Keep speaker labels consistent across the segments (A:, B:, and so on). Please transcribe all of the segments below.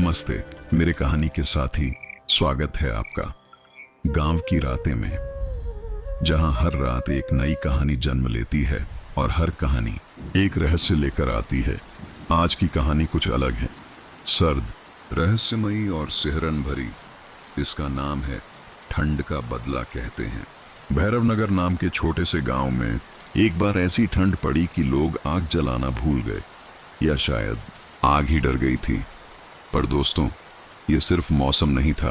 A: नमस्ते मेरे कहानी के साथी, स्वागत है आपका गांव की रातें में, जहां हर रात एक नई कहानी जन्म लेती है और हर कहानी एक रहस्य लेकर आती है। आज की कहानी कुछ अलग है, सर्द, रहस्यमयी और सिहरन भरी। इसका नाम है ठंड का बदला। कहते हैं भैरवनगर नाम के छोटे से गांव में एक बार ऐसी ठंड पड़ी कि लोग आग जलाना भूल गए, या शायद आग ही डर गई थी। पर दोस्तों, ये सिर्फ मौसम नहीं था,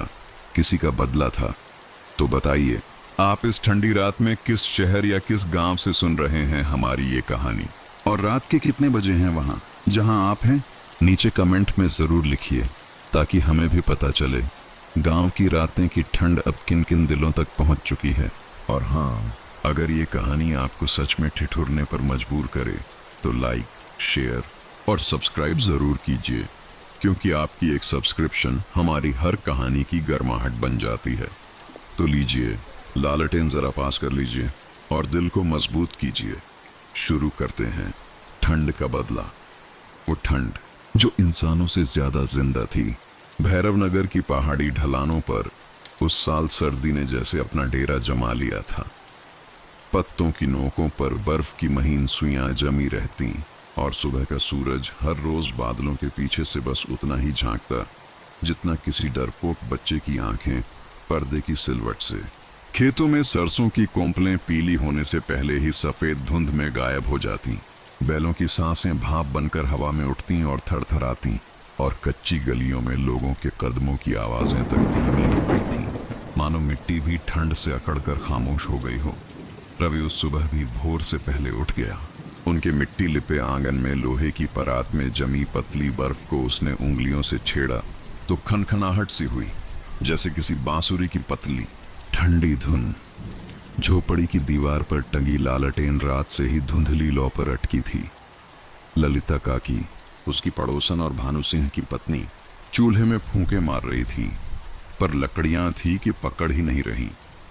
A: किसी का बदला था। तो बताइए, आप इस ठंडी रात में किस शहर या किस गांव से सुन रहे हैं हमारी ये कहानी, और रात के कितने बजे हैं वहां जहां आप हैं? नीचे कमेंट में जरूर लिखिए, ताकि हमें भी पता चले गांव की रातें की ठंड अब किन किन दिलों तक पहुंच चुकी है। और हाँ, अगर ये कहानी आपको सच में ठिठुरने पर मजबूर करे तो लाइक, शेयर और सब्सक्राइब जरूर कीजिए, क्योंकि आपकी एक सब्सक्रिप्शन हमारी हर कहानी की गर्माहट बन जाती है। तो लीजिए, लालटेन जरा पास कर लीजिए और दिल को मजबूत कीजिए। शुरू करते हैं ठंड का बदला। वो ठंड जो इंसानों से ज्यादा जिंदा थी। भैरवनगर की पहाड़ी ढलानों पर उस साल सर्दी ने जैसे अपना डेरा जमा लिया था। पत्तों की नोकों पर बर्फ की महीन सुइयां जमी रहती, और सुबह का सूरज हर रोज बादलों के पीछे से बस उतना ही झांकता जितना किसी डरपोक बच्चे की आंखें पर्दे की सिलवट से। खेतों में सरसों की कोंपलें पीली होने से पहले ही सफेद धुंध में गायब हो जाती। बैलों की सांसें भाप बनकर हवा में उठती और थरथराती, और कच्ची गलियों में लोगों के कदमों की आवाजें तक धीमी हो गई थी, मानो मिट्टी भी ठंड से अकड़कर खामोश हो गई हो। रवि उस सुबह भी भोर से पहले उठ गया। उनके मिट्टी लिपे आंगन में लोहे की परात में जमी पतली बर्फ को उसने उंगलियों से छेड़ा तो खनखनाहट सी हुई, जैसे किसी बांसुरी की पतली ठंडी धुन। झोपड़ी की दीवार पर टंगी लालटेन रात से ही धुंधली लौ पर अटकी थी। ललिता काकी, उसकी पड़ोसन और भानु सिंह की पत्नी, चूल्हे में फूंके मार रही थी, पर लकड़ियां थी कि पकड़ ही नहीं रही।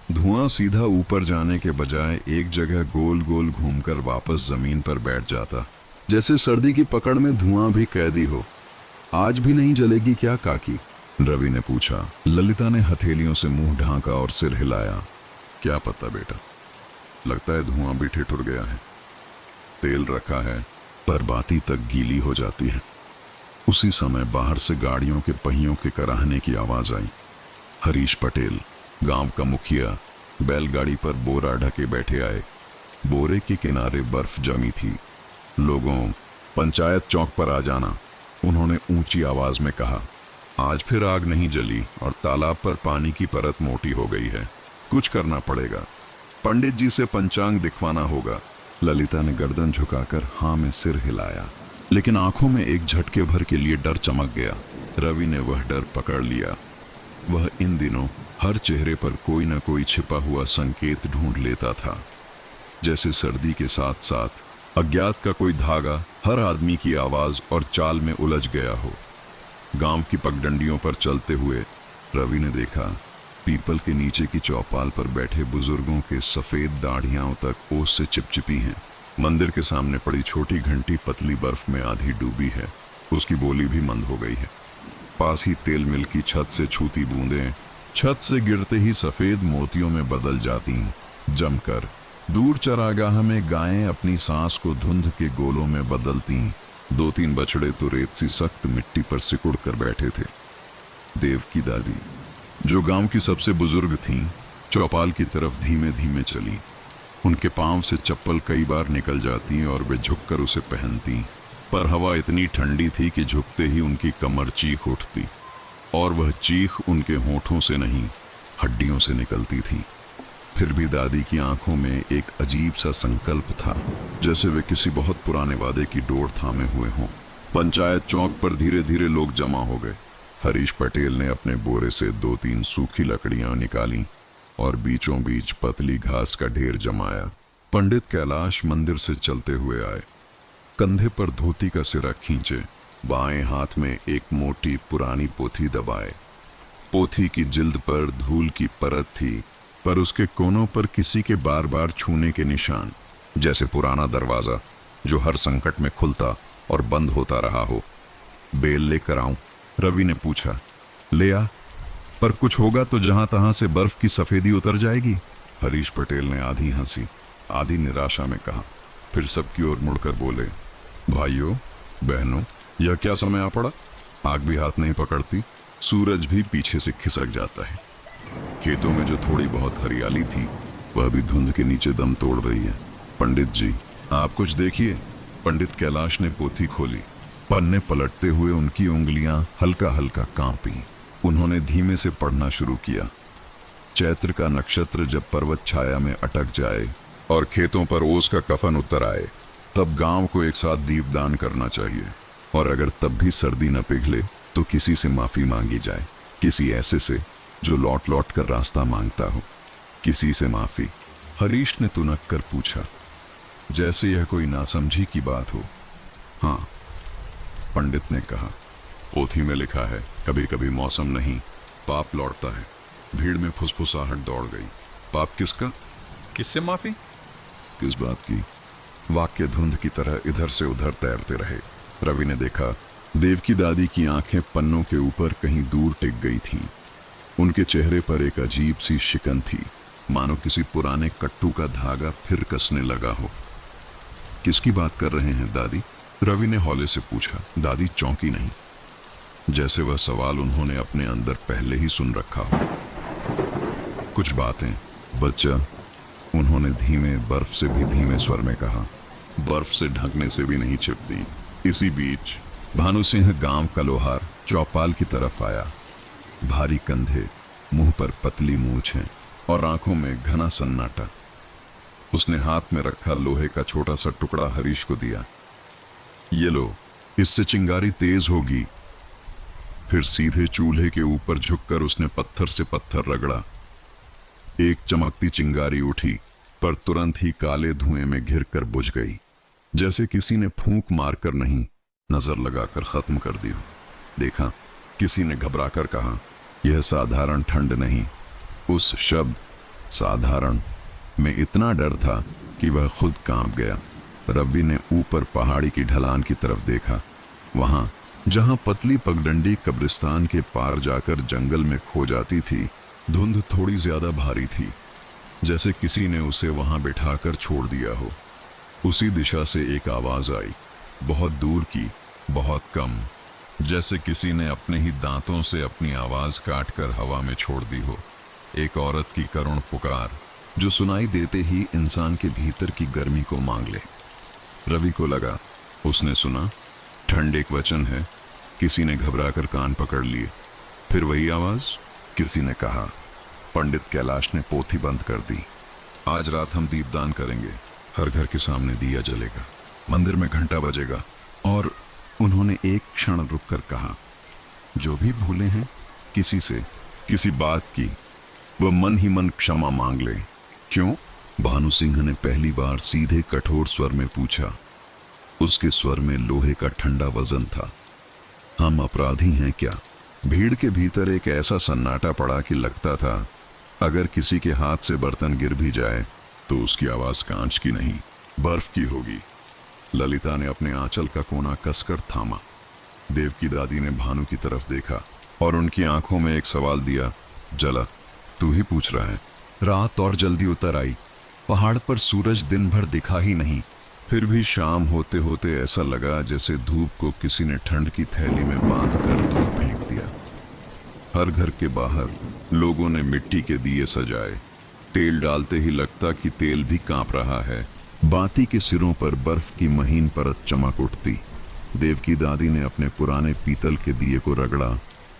A: धुआं सीधा ऊपर जाने के बजाय एक जगह गोल गोल घूमकर वापस जमीन पर बैठ जाता, जैसे सर्दी की पकड़ में धुआं भी कैदी हो। आज भी नहीं जलेगी क्या काकी? रवि ने पूछा। ललिता ने हथेलियों से मुंह ढांका और सिर हिलाया। क्या पता बेटा, लगता है धुआं भी ठिठुर गया है। तेल रखा है पर बाती तक गीली हो जाती है। उसी समय बाहर से गाड़ियों के पहियों के कराहने की आवाज आई। हरीश पटेल, गांव का मुखिया, बैलगाड़ी पर बोरा ढके बैठे आए। बोरे के किनारे बर्फ जमी थी। लोगों, पंचायत चौक पर आ जाना, उन्होंने ऊंची आवाज में कहा। आज फिर आग नहीं जली और तालाब पर पानी की परत मोटी हो गई है। कुछ करना पड़ेगा। पंडित जी से पंचांग दिखवाना होगा। ललिता ने गर्दन झुकाकर हाँ में सिर हिलाया, लेकिन आंखों में एक झटके भर के लिए डर चमक गया। रवि ने वह डर पकड़ लिया। वह इन दिनों हर चेहरे पर कोई न कोई छिपा हुआ संकेत ढूंढ लेता था, जैसे सर्दी के साथ साथ अज्ञात का कोई धागा हर आदमी की आवाज और चाल में उलझ गया हो। गांव की पगडंडियों पर चलते हुए रवि ने देखा, पीपल के नीचे की चौपाल पर बैठे बुजुर्गों के सफेद दाढ़ियां तक ओस से चिपचिपी हैं। मंदिर के सामने पड़ी छोटी घंटी पतली बर्फ में आधी डूबी है, उसकी बोली भी मंद हो गई है। पास ही तेल मिल की छत से छूती बूंदें छत से गिरते ही सफेद मोतियों में बदल जाती जमकर। दूर चरागाह में गायें अपनी सांस को धुंध के गोलों में बदलती। 2-3 बछड़े तो रेत सी सख्त मिट्टी पर सिकुड़ कर बैठे थे। देव की दादी, जो गांव की सबसे बुजुर्ग थीं, चौपाल की तरफ धीमे धीमे चली। उनके पांव से चप्पल कई बार निकल जाती और वे झुककर उसे पहनती, पर हवा इतनी ठंडी थी कि झुकते ही उनकी कमर चीख उठती, और वह चीख उनके होठों से नहीं, हड्डियों से निकलती थी। फिर भी दादी की आंखों में एक अजीब सा संकल्प था, जैसे वे किसी बहुत पुराने वादे की डोर थामे हुए हों। पंचायत चौक पर धीरे धीरे लोग जमा हो गए। हरीश पटेल ने अपने बोरे से 2-3 सूखी लकड़ियां निकाली और बीचों बीच पतली घास का ढेर जमाया। पंडित कैलाश मंदिर से चलते हुए आए, कंधे पर धोती का सिरा खींचे, बाएं हाथ में एक मोटी पुरानी पोथी दबाए। पोथी की जिल्द पर धूल की परत थी, पर उसके कोनों पर किसी के बार बार छूने के निशान, जैसे पुराना दरवाजा जो हर संकट में खुलता और बंद होता रहा हो। बेल लेकर आऊं? रवि ने पूछा। ले आ, पर कुछ होगा तो जहां तहां से बर्फ की सफेदी उतर जाएगी। हरीश पटेल ने आधी हंसी आधी निराशा में कहा, फिर सबकी ओर मुड़कर बोले, भाइयों बहनों, यह क्या समय आ पड़ा। आग भी हाथ नहीं पकड़ती, सूरज भी पीछे से खिसक जाता है। खेतों में जो थोड़ी बहुत हरियाली थी वह भी धुंध के नीचे दम तोड़ रही है। पंडित जी, आप कुछ देखिए। पंडित कैलाश ने पोथी खोली। पन्ने पलटते हुए उनकी उंगलियां हल्का हल्का कांपी। उन्होंने धीमे से पढ़ना शुरू किया। चैत्र का नक्षत्र जब पर्वत छाया में अटक जाए और खेतों पर ओस का कफन उतर आए, तब गांव को एक साथ दीपदान करना चाहिए। और अगर तब भी सर्दी न पिघले तो किसी से माफी मांगी जाए, किसी ऐसे से जो लौट लौट कर रास्ता मांगता हो। किसी से माफी? हरीश ने तुनक कर पूछा, जैसे यह कोई नासमझी की बात हो। हाँ, पंडित ने कहा, पोथी में लिखा है, कभी कभी मौसम नहीं पाप लौटता है। भीड़ में फुसफुसाहट दौड़ गई। पाप किसका?
B: किससे माफी?
A: किस बात की? वाक्य धुंध की तरह इधर से उधर तैरते रहे। रवि ने देखा, देवकी दादी की आंखें पन्नों के ऊपर कहीं दूर टिक गई थीं। उनके चेहरे पर एक अजीब सी शिकन थी, मानो किसी पुराने कट्टू का धागा फिर कसने लगा हो। किसकी बात कर रहे हैं दादी? रवि ने हौले से पूछा। दादी चौंकी नहीं, जैसे वह सवाल उन्होंने अपने अंदर पहले ही सुन रखा हो। कुछ बातें बच्चा, उन्होंने धीमे, बर्फ से भी धीमे स्वर में कहा। बर्फ से ढकने से भी नहीं छिपती। इसी बीच भानु सिंह गांव का लोहार चौपाल की तरफ आया। भारी कंधे, मुंह पर पतली मूंछें और आंखों में घना सन्नाटा। उसने हाथ में रखा लोहे का छोटा सा टुकड़ा हरीश को दिया। ये लो, इससे चिंगारी तेज होगी। फिर सीधे चूल्हे के ऊपर झुककर उसने पत्थर से पत्थर रगड़ा। एक चमकती चिंगारी उठी, पर तुरंत ही काले धुएं में घिरकर बुझ गई, जैसे किसी ने फूंक मारकर नहीं, नजर लगाकर खत्म कर दी हो। देखा, किसी ने घबराकर कहा, यह साधारण ठंड नहीं। उस शब्द साधारण में इतना डर था कि वह खुद कांप गया। रवि ने ऊपर पहाड़ी की ढलान की तरफ देखा। वहां जहां पतली पगडंडी कब्रिस्तान के पार जाकर जंगल में खो जाती थी, धुंध थोड़ी ज्यादा भारी थी, जैसे किसी ने उसे वहां बिठाकर छोड़ दिया हो। उसी दिशा से एक आवाज आई, बहुत दूर की, बहुत कम, जैसे किसी ने अपने ही दांतों से अपनी आवाज काटकर हवा में छोड़ दी हो। एक औरत की करुण पुकार, जो सुनाई देते ही इंसान के भीतर की गर्मी को मांग ले। रवि को लगा, उसने सुना, ठंड एक वचन है। किसी ने घबराकर कान पकड़ लिए। फिर वही आवाज, किसी ने कहा। पंडित कैलाश ने पोथी बंद कर दी। आज रात हम दीपदान करेंगे। हर घर के सामने दिया जलेगा, मंदिर में घंटा बजेगा। और उन्होंने एक क्षण रुककर कहा, जो भी भूले हैं किसी से, किसी बात की, वह मन ही मन क्षमा मांग ले। क्यों? भानु सिंह ने पहली बार सीधे कठोर स्वर में पूछा। उसके स्वर में लोहे का ठंडा वजन था। हम अपराधी हैं क्या? भीड़ के भीतर एक ऐसा सन्नाटा पड़ा कि लगता था अगर किसी के हाथ से बर्तन गिर भी जाए तो उसकी आवाज कांच की नहीं, बर्फ की होगी। ललिता ने अपने आंचल का कोना कसकर थामा। देवकी दादी ने भानु की तरफ देखा और उनकी आंखों में एक सवाल दिया। जला, तू ही पूछ रहा है? रात और जल्दी उतर आई। पहाड़ पर सूरज दिन भर दिखा ही नहीं। फिर भी शाम होते होते ऐसा लगा जैसे धूप को किसी ने ठंड की थैली में बांधकर दूर फेंक दिया। हर घर के बाहर लोगों ने मिट्टी के दिए सजाए। तेल डालते ही लगता कि तेल भी कांप रहा है। बाती के सिरों पर बर्फ की महीन परत चमक उठती। देवकी दादी ने अपने पुराने पीतल के दिए को रगड़ा,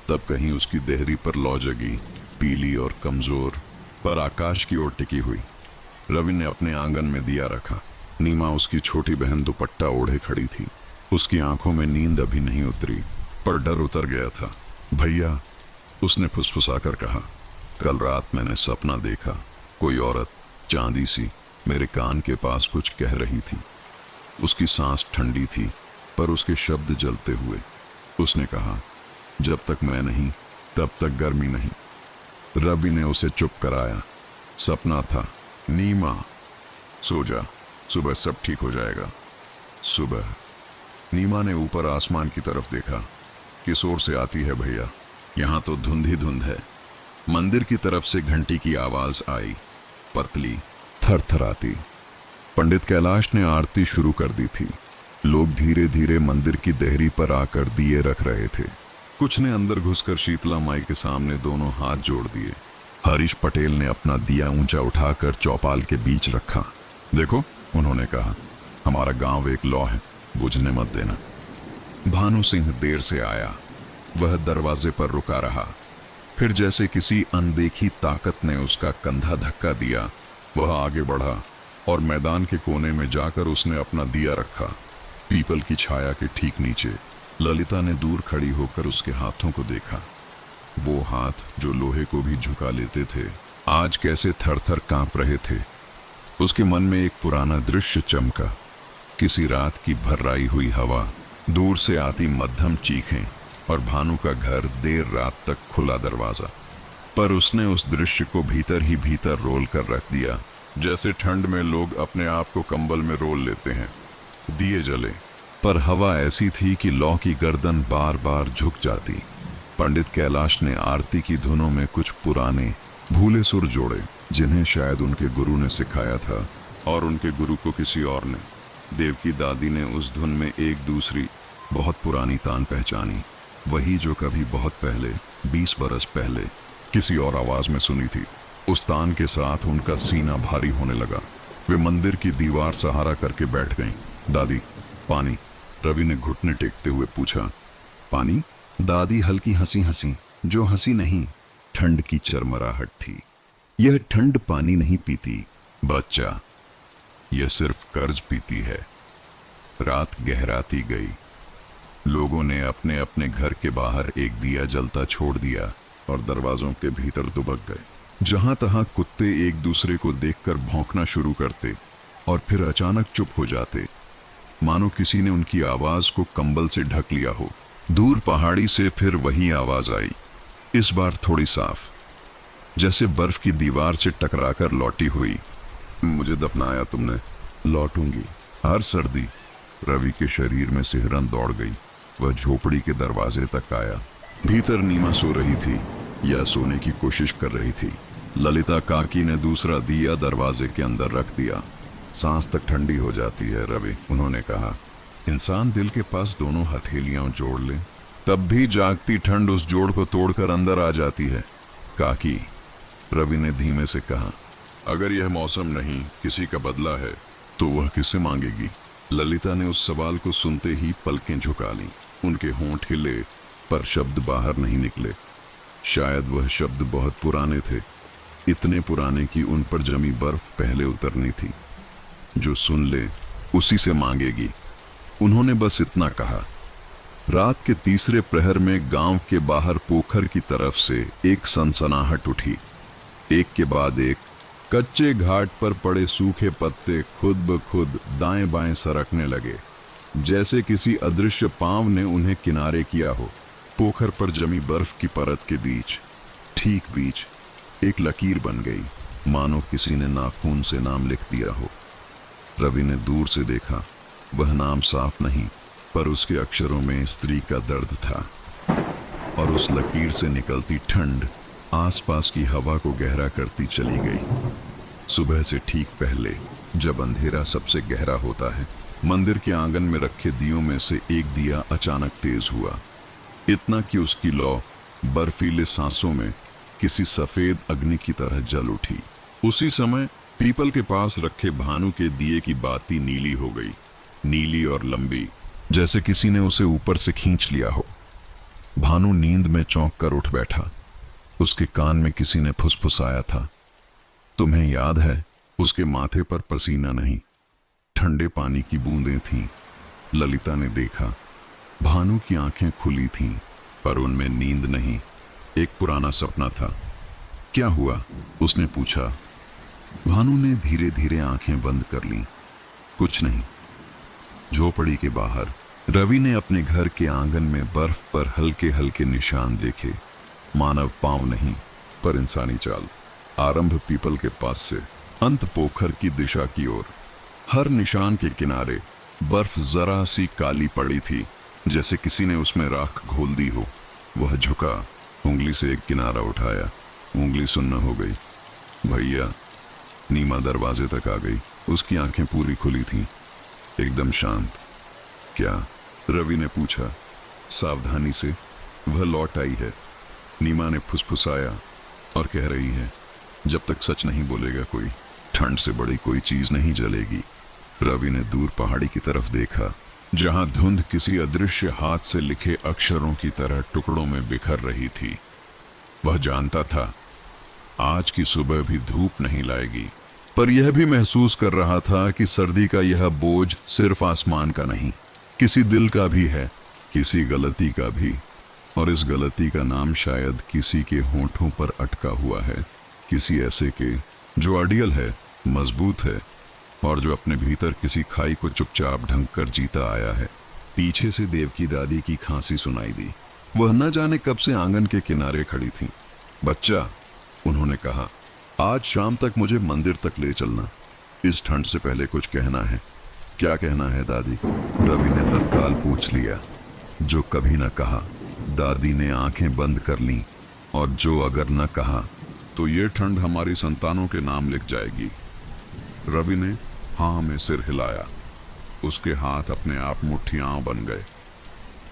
A: तब कहीं उसकी देहरी पर लौ जगी, पीली और कमजोर, पर आकाश की ओर टिकी हुई। रवि ने अपने आंगन में दिया रखा। नीमा, उसकी छोटी बहन, दुपट्टा ओढ़े खड़ी थी। उसकी आंखों में नींद अभी नहीं उतरी, पर डर उतर गया था। भैया, उसने फुसफुसाकर कहा, कल रात मैंने सपना देखा। कोई औरत चांदी सी मेरे कान के पास कुछ कह रही थी। उसकी सांस ठंडी थी, पर उसके शब्द जलते हुए। उसने कहा, जब तक मैं नहीं तब तक गर्मी नहीं। रवि ने उसे चुप कराया। सपना था। नीमा, सो जा, सुबह सब ठीक हो जाएगा। सुबह नीमा ने ऊपर आसमान की तरफ देखा। किस ओर से आती है भैया? यहाँ तो धुंध ही धुंध है। मंदिर की तरफ से घंटी की आवाज आई, पतली, थरथराती। पंडित कैलाश ने आरती शुरू कर दी थी। लोग धीरे धीरे मंदिर की देहरी पर आकर दिए रख रहे थे। कुछ ने अंदर घुसकर शीतला माई के सामने दोनों हाथ जोड़ दिए। हरीश पटेल ने अपना दिया ऊंचा उठाकर चौपाल के बीच रखा। देखो, उन्होंने कहा, हमारा गांव एक लौ है, बुझने मत देना। भानु सिंह देर से आया। वह दरवाजे पर रुका रहा। फिर जैसे किसी अनदेखी ताकत ने उसका कंधा धक्का दिया, वह आगे बढ़ा और मैदान के कोने में जाकर उसने अपना दिया रखा। पीपल की छाया के ठीक नीचे ललिता ने दूर खड़ी होकर उसके हाथों को देखा। वो हाथ जो लोहे को भी झुका लेते थे, आज कैसे थर-थर कांप रहे थे। उसके मन में एक पुराना दृश्य चमका। किसी रात की भर्राई हुई हवा, दूर से आती मध्यम चीखें और भानु का घर देर रात तक खुला दरवाजा। पर उसने उस दृश्य को भीतर ही भीतर रोल कर रख दिया, जैसे ठंड में लोग अपने आप को कंबल में रोल लेते हैं। दिए जले, पर हवा ऐसी थी कि लौ की गर्दन बार बार झुक जाती। पंडित कैलाश ने आरती की धुनों में कुछ पुराने भूले सुर जोड़े, जिन्हें शायद उनके गुरु ने सिखाया था और उनके गुरु को किसी और ने। देवकी दादी ने उस धुन में एक दूसरी बहुत पुरानी तान पहचानी, वही जो कभी बहुत पहले, 20 बरस पहले किसी और आवाज में सुनी थी। उस तान के साथ उनका सीना भारी होने लगा। वे मंदिर की दीवार सहारा करके बैठ गईं। दादी, पानी? रवि ने घुटने टेकते हुए पूछा। पानी? दादी हल्की हंसी हंसी, जो हंसी नहीं, ठंड की चरमराहट थी। यह ठंड पानी नहीं पीती बच्चा, यह सिर्फ कर्ज पीती है। रात गहराती गई। लोगों ने अपने अपने घर के बाहर एक दिया जलता छोड़ दिया और दरवाजों के भीतर दुबक गए। जहां तहां कुत्ते एक दूसरे को देखकर भौंकना शुरू करते और फिर अचानक चुप हो जाते, मानो किसी ने उनकी आवाज को कंबल से ढक लिया हो। दूर पहाड़ी से फिर वही आवाज आई, इस बार थोड़ी साफ, जैसे बर्फ की दीवार से टकराकर लौटी हुई। मुझे दफनाया तुमने, लौटूंगी हर सर्दी। रवि के शरीर में सिहरन दौड़ गई। वह झोपड़ी के दरवाजे तक आया। भीतर नीमा सो रही थी या सोने की कोशिश कर रही थी। ललिता काकी ने दूसरा दिया दरवाजे के अंदर रख दिया। सांस तक ठंडी हो जाती है रवि, उन्होंने कहा। इंसान दिल के पास दोनों हथेलियां जोड़ ले, तब भी जागती ठंड उस जोड़ को तोड़कर अंदर आ जाती है। काकी, रवि ने धीमे से कहा, अगर यह मौसम नहीं किसी का बदला है तो वह किससे मांगेगी? ललिता ने उस सवाल को सुनते ही पलकें झुका लीं। उनके होंठ हिले पर शब्द बाहर नहीं निकले। शायद वह शब्द बहुत पुराने थे, इतने पुराने कि उन पर जमी बर्फ पहले उतरनी थी। जो सुन ले उसी से मांगेगी। उन्होंने बस इतना कहा। रात के तीसरे प्रहर में गांव के बाहर पोखर की तरफ से एक सनसनाहट उठी। एक के बाद एक कच्चे घाट पर पड़े सूखे पत्ते खुद ब खुद दाएं बाएं सरकने लगे, जैसे किसी अदृश्य पांव ने उन्हें किनारे किया हो। पोखर पर जमी बर्फ की परत के बीच, ठीक बीच, एक लकीर बन गई, मानो किसी ने नाखून से नाम लिख दिया हो। रवि ने दूर से देखा। वह नाम साफ नहीं, पर उसके अक्षरों में स्त्री का दर्द था। और उस लकीर से निकलती ठंड आसपास की हवा को गहरा करती चली गई। सुबह से ठीक पहले, जब अंधेरा सबसे गहरा होता है, मंदिर के आंगन में रखे दियों में से एक दिया अचानक तेज हुआ, इतना कि उसकी लौ बर्फीले सांसों में किसी सफेद अग्नि की तरह जल उठी। उसी समय पीपल के पास रखे भानु के दिए की बाती नीली हो गई, नीली और लंबी, जैसे किसी ने उसे ऊपर से खींच लिया हो। भानु नींद में चौंक कर उठ बैठा। उसके कान में किसी ने फुसफुसाया था, तुम्हें याद है? उसके माथे पर पसीना नहीं, ठंडे पानी की बूंदें थीं। ललिता ने देखा, भानु की आंखें खुली थीं, पर उनमें नींद नहीं, एक पुराना सपना था। क्या हुआ? उसने पूछा। भानु ने धीरे धीरे आंखें बंद कर लीं। कुछ नहीं। झोपड़ी के बाहर रवि ने अपने घर के आंगन में बर्फ पर हल्के हल्के निशान देखे। मानव पांव नहीं, पर इंसानी चाल। आरंभ पीपल के पास से अंत पोखर की दिशा की ओर। हर निशान के किनारे बर्फ जरा सी काली पड़ी थी, जैसे किसी ने उसमें राख घोल दी हो। वह झुका, उंगली से एक किनारा उठाया, उंगली सुन्न हो गई। भैया। नीमा दरवाजे तक आ गई। उसकी आंखें पूरी खुली थीं, एकदम शांत। क्या? रवि ने पूछा सावधानी से। वह लौट आई है, नीमा ने फुसफुसाया, और कह रही है जब तक सच नहीं बोलेगा कोई, ठंड से बड़ी कोई चीज नहीं जलेगी। रवि ने दूर पहाड़ी की तरफ देखा, जहां धुंध किसी अदृश्य हाथ से लिखे अक्षरों की तरह टुकड़ों में बिखर रही थी। वह जानता था आज की सुबह भी धूप नहीं लाएगी, पर यह भी महसूस कर रहा था कि सर्दी का यह बोझ सिर्फ आसमान का नहीं, किसी दिल का भी है, किसी गलती का भी। और इस गलती का नाम शायद किसी के होंठों पर अटका हुआ है, किसी ऐसे के जो अड़ियल है, मजबूत है, और जो अपने भीतर किसी खाई को चुपचाप ढंक कर जीता आया है। पीछे से देवकी दादी की खांसी सुनाई दी। वह न जाने कब से आंगन के किनारे खड़ी थी। बच्चा, उन्होंने कहा, आज शाम तक मुझे मंदिर तक ले चलना, इस ठंड से पहले कुछ कहना है। क्या कहना है दादी? रवि ने तत्काल पूछ लिया। जो कभी न कहा। दादी ने आंखें बंद कर लीं, और जो अगर न कहा तो ये ठंड हमारी संतानों के नाम लिख जाएगी। रवि ने हाँ में सिर हिलाया। उसके हाथ अपने आप मुट्ठियां बन गए,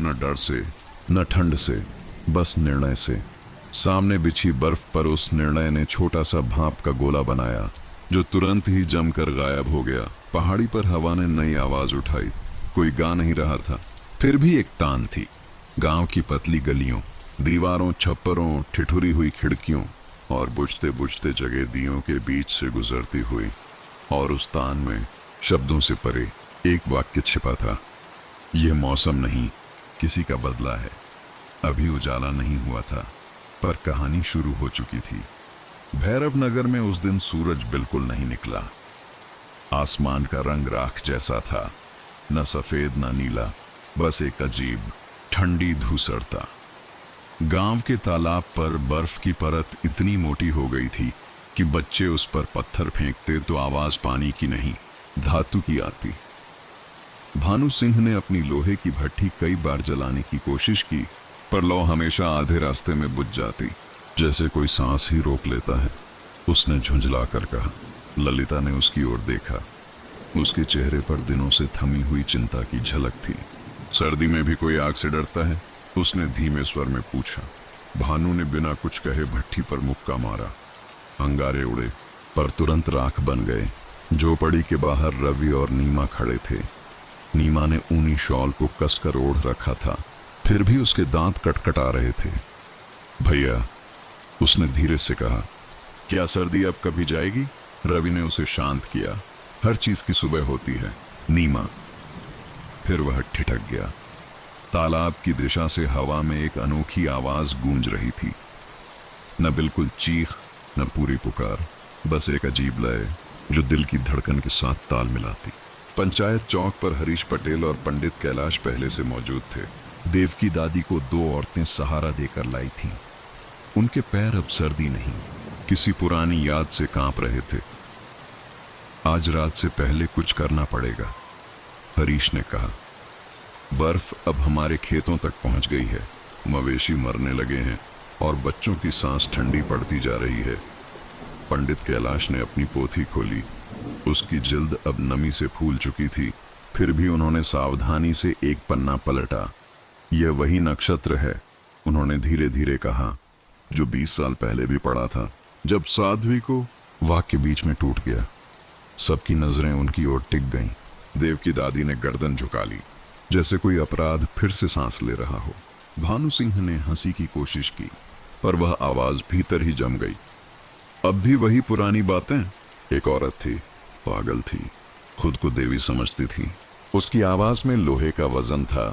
A: न डर से न ठंड से, बस निर्णय से। सामने बिछी बर्फ पर उस निर्णय ने छोटा सा भाप का गोला बनाया, जो तुरंत ही जमकर गायब हो गया। पहाड़ी पर हवा ने नई आवाज उठाई। कोई गा नहीं रहा था, फिर भी एक तान थी। गांव की पतली गलियों, दीवारों, छप्परों, ठिठुरी हुई खिड़कियों और बुझते बुझते जगे दियों के बीच से गुजरती हुई। और उस तान में शब्दों से परे एक वाक्य छिपा था, यह मौसम नहीं, किसी का बदला है। अभी उजाला नहीं हुआ था, पर कहानी शुरू हो चुकी थी। भैरव नगर में उस दिन सूरज बिल्कुल नहीं निकला। आसमान का रंग राख जैसा था, न सफेद न नीला, बस एक अजीब ठंडी धूसरता। गांव के तालाब पर बर्फ की परत इतनी मोटी हो गई थी कि बच्चे उस पर पत्थर फेंकते तो आवाज पानी की नहीं, धातु की आती। भानु सिंह ने अपनी लोहे की भट्ठी कई बार जलाने की कोशिश की, पर लौ हमेशा आधे रास्ते में बुझ जाती, जैसे कोई सांस ही रोक लेता है। उसने झुंझलाकर कहा। ललिता ने उसकी ओर देखा। उसके चेहरे पर दिनों से थमी हुई चिंता की झलक थी। सर्दी में भी कोई आग से डरता है? उसने धीमे स्वर में पूछा। भानु ने बिना कुछ कहे भट्ठी पर मुक्का मारा। अंगारे उड़े, पर तुरंत राख बन गए। झोपड़ी के बाहर रवि और नीमा खड़े थे। नीमा ने ऊनी शॉल को कसकर ओढ़ रखा था, फिर भी उसके दांत कटकटा रहे थे। भैया, उसने धीरे से कहा, क्या सर्दी अब कभी जाएगी? रवि ने उसे शांत किया। हर चीज की सुबह होती है, नीमा। फिर वह ठिठक गया। तालाब की दिशा से हवा में एक अनोखी आवाज गूंज रही थी, न बिल्कुल चीख, न पूरी पुकार, बस एक अजीब लय जो दिल की धड़कन के साथ ताल मिलाती। पंचायत चौक पर हरीश पटेल और पंडित कैलाश पहले से मौजूद थे। देवकी दादी को दो औरतें सहारा देकर लाई थीं। उनके पैर अब सर्दी नहीं, किसी पुरानी याद से कांप रहे थे। आज रात से पहले कुछ करना पड़ेगा, हरीश ने कहा। बर्फ अब हमारे खेतों तक पहुंच गई है, मवेशी मरने लगे हैं और बच्चों की सांस ठंडी पड़ती जा रही है। पंडित कैलाश ने अपनी पोथी खोली। उसकी जिल्द अब नमी से फूल चुकी थी, फिर भी उन्होंने सावधानी से एक पन्ना पलटा। यह वही नक्षत्र है, उन्होंने धीरे धीरे कहा, जो 20 साल पहले भी पढ़ा था। जब साध्वी को वाक्य बीच में टूट गया। सबकी नजरें उनकी ओर टिक गईं। देवकी दादी ने गर्दन झुका ली, जैसे कोई अपराध फिर से सांस ले रहा हो। भानु सिंह ने हंसी की कोशिश की, पर वह आवाज भीतर ही जम गई। अब भी वही पुरानी बातें। एक औरत थी, पागल थी, खुद को देवी समझती थी। उसकी आवाज में लोहे का वजन था,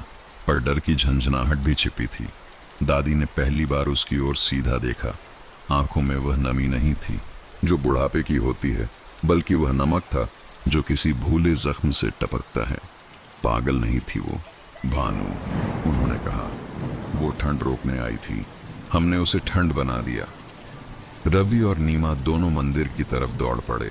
A: पर डर की झंझनाहट भी छिपी थी। दादी ने पहली बार उसकी ओर सीधा देखा। आंखों में वह नमी नहीं थी जो बुढ़ापे की होती है, बल्कि वह नमक था जो किसी भूले जख्म से टपकता है। पागल नहीं थी वो, भानु, उन्होंने कहा। वो ठंड रोकने आई थी, हमने उसे ठंड बना दिया। रवि और नीमा दोनों मंदिर की तरफ दौड़ पड़े।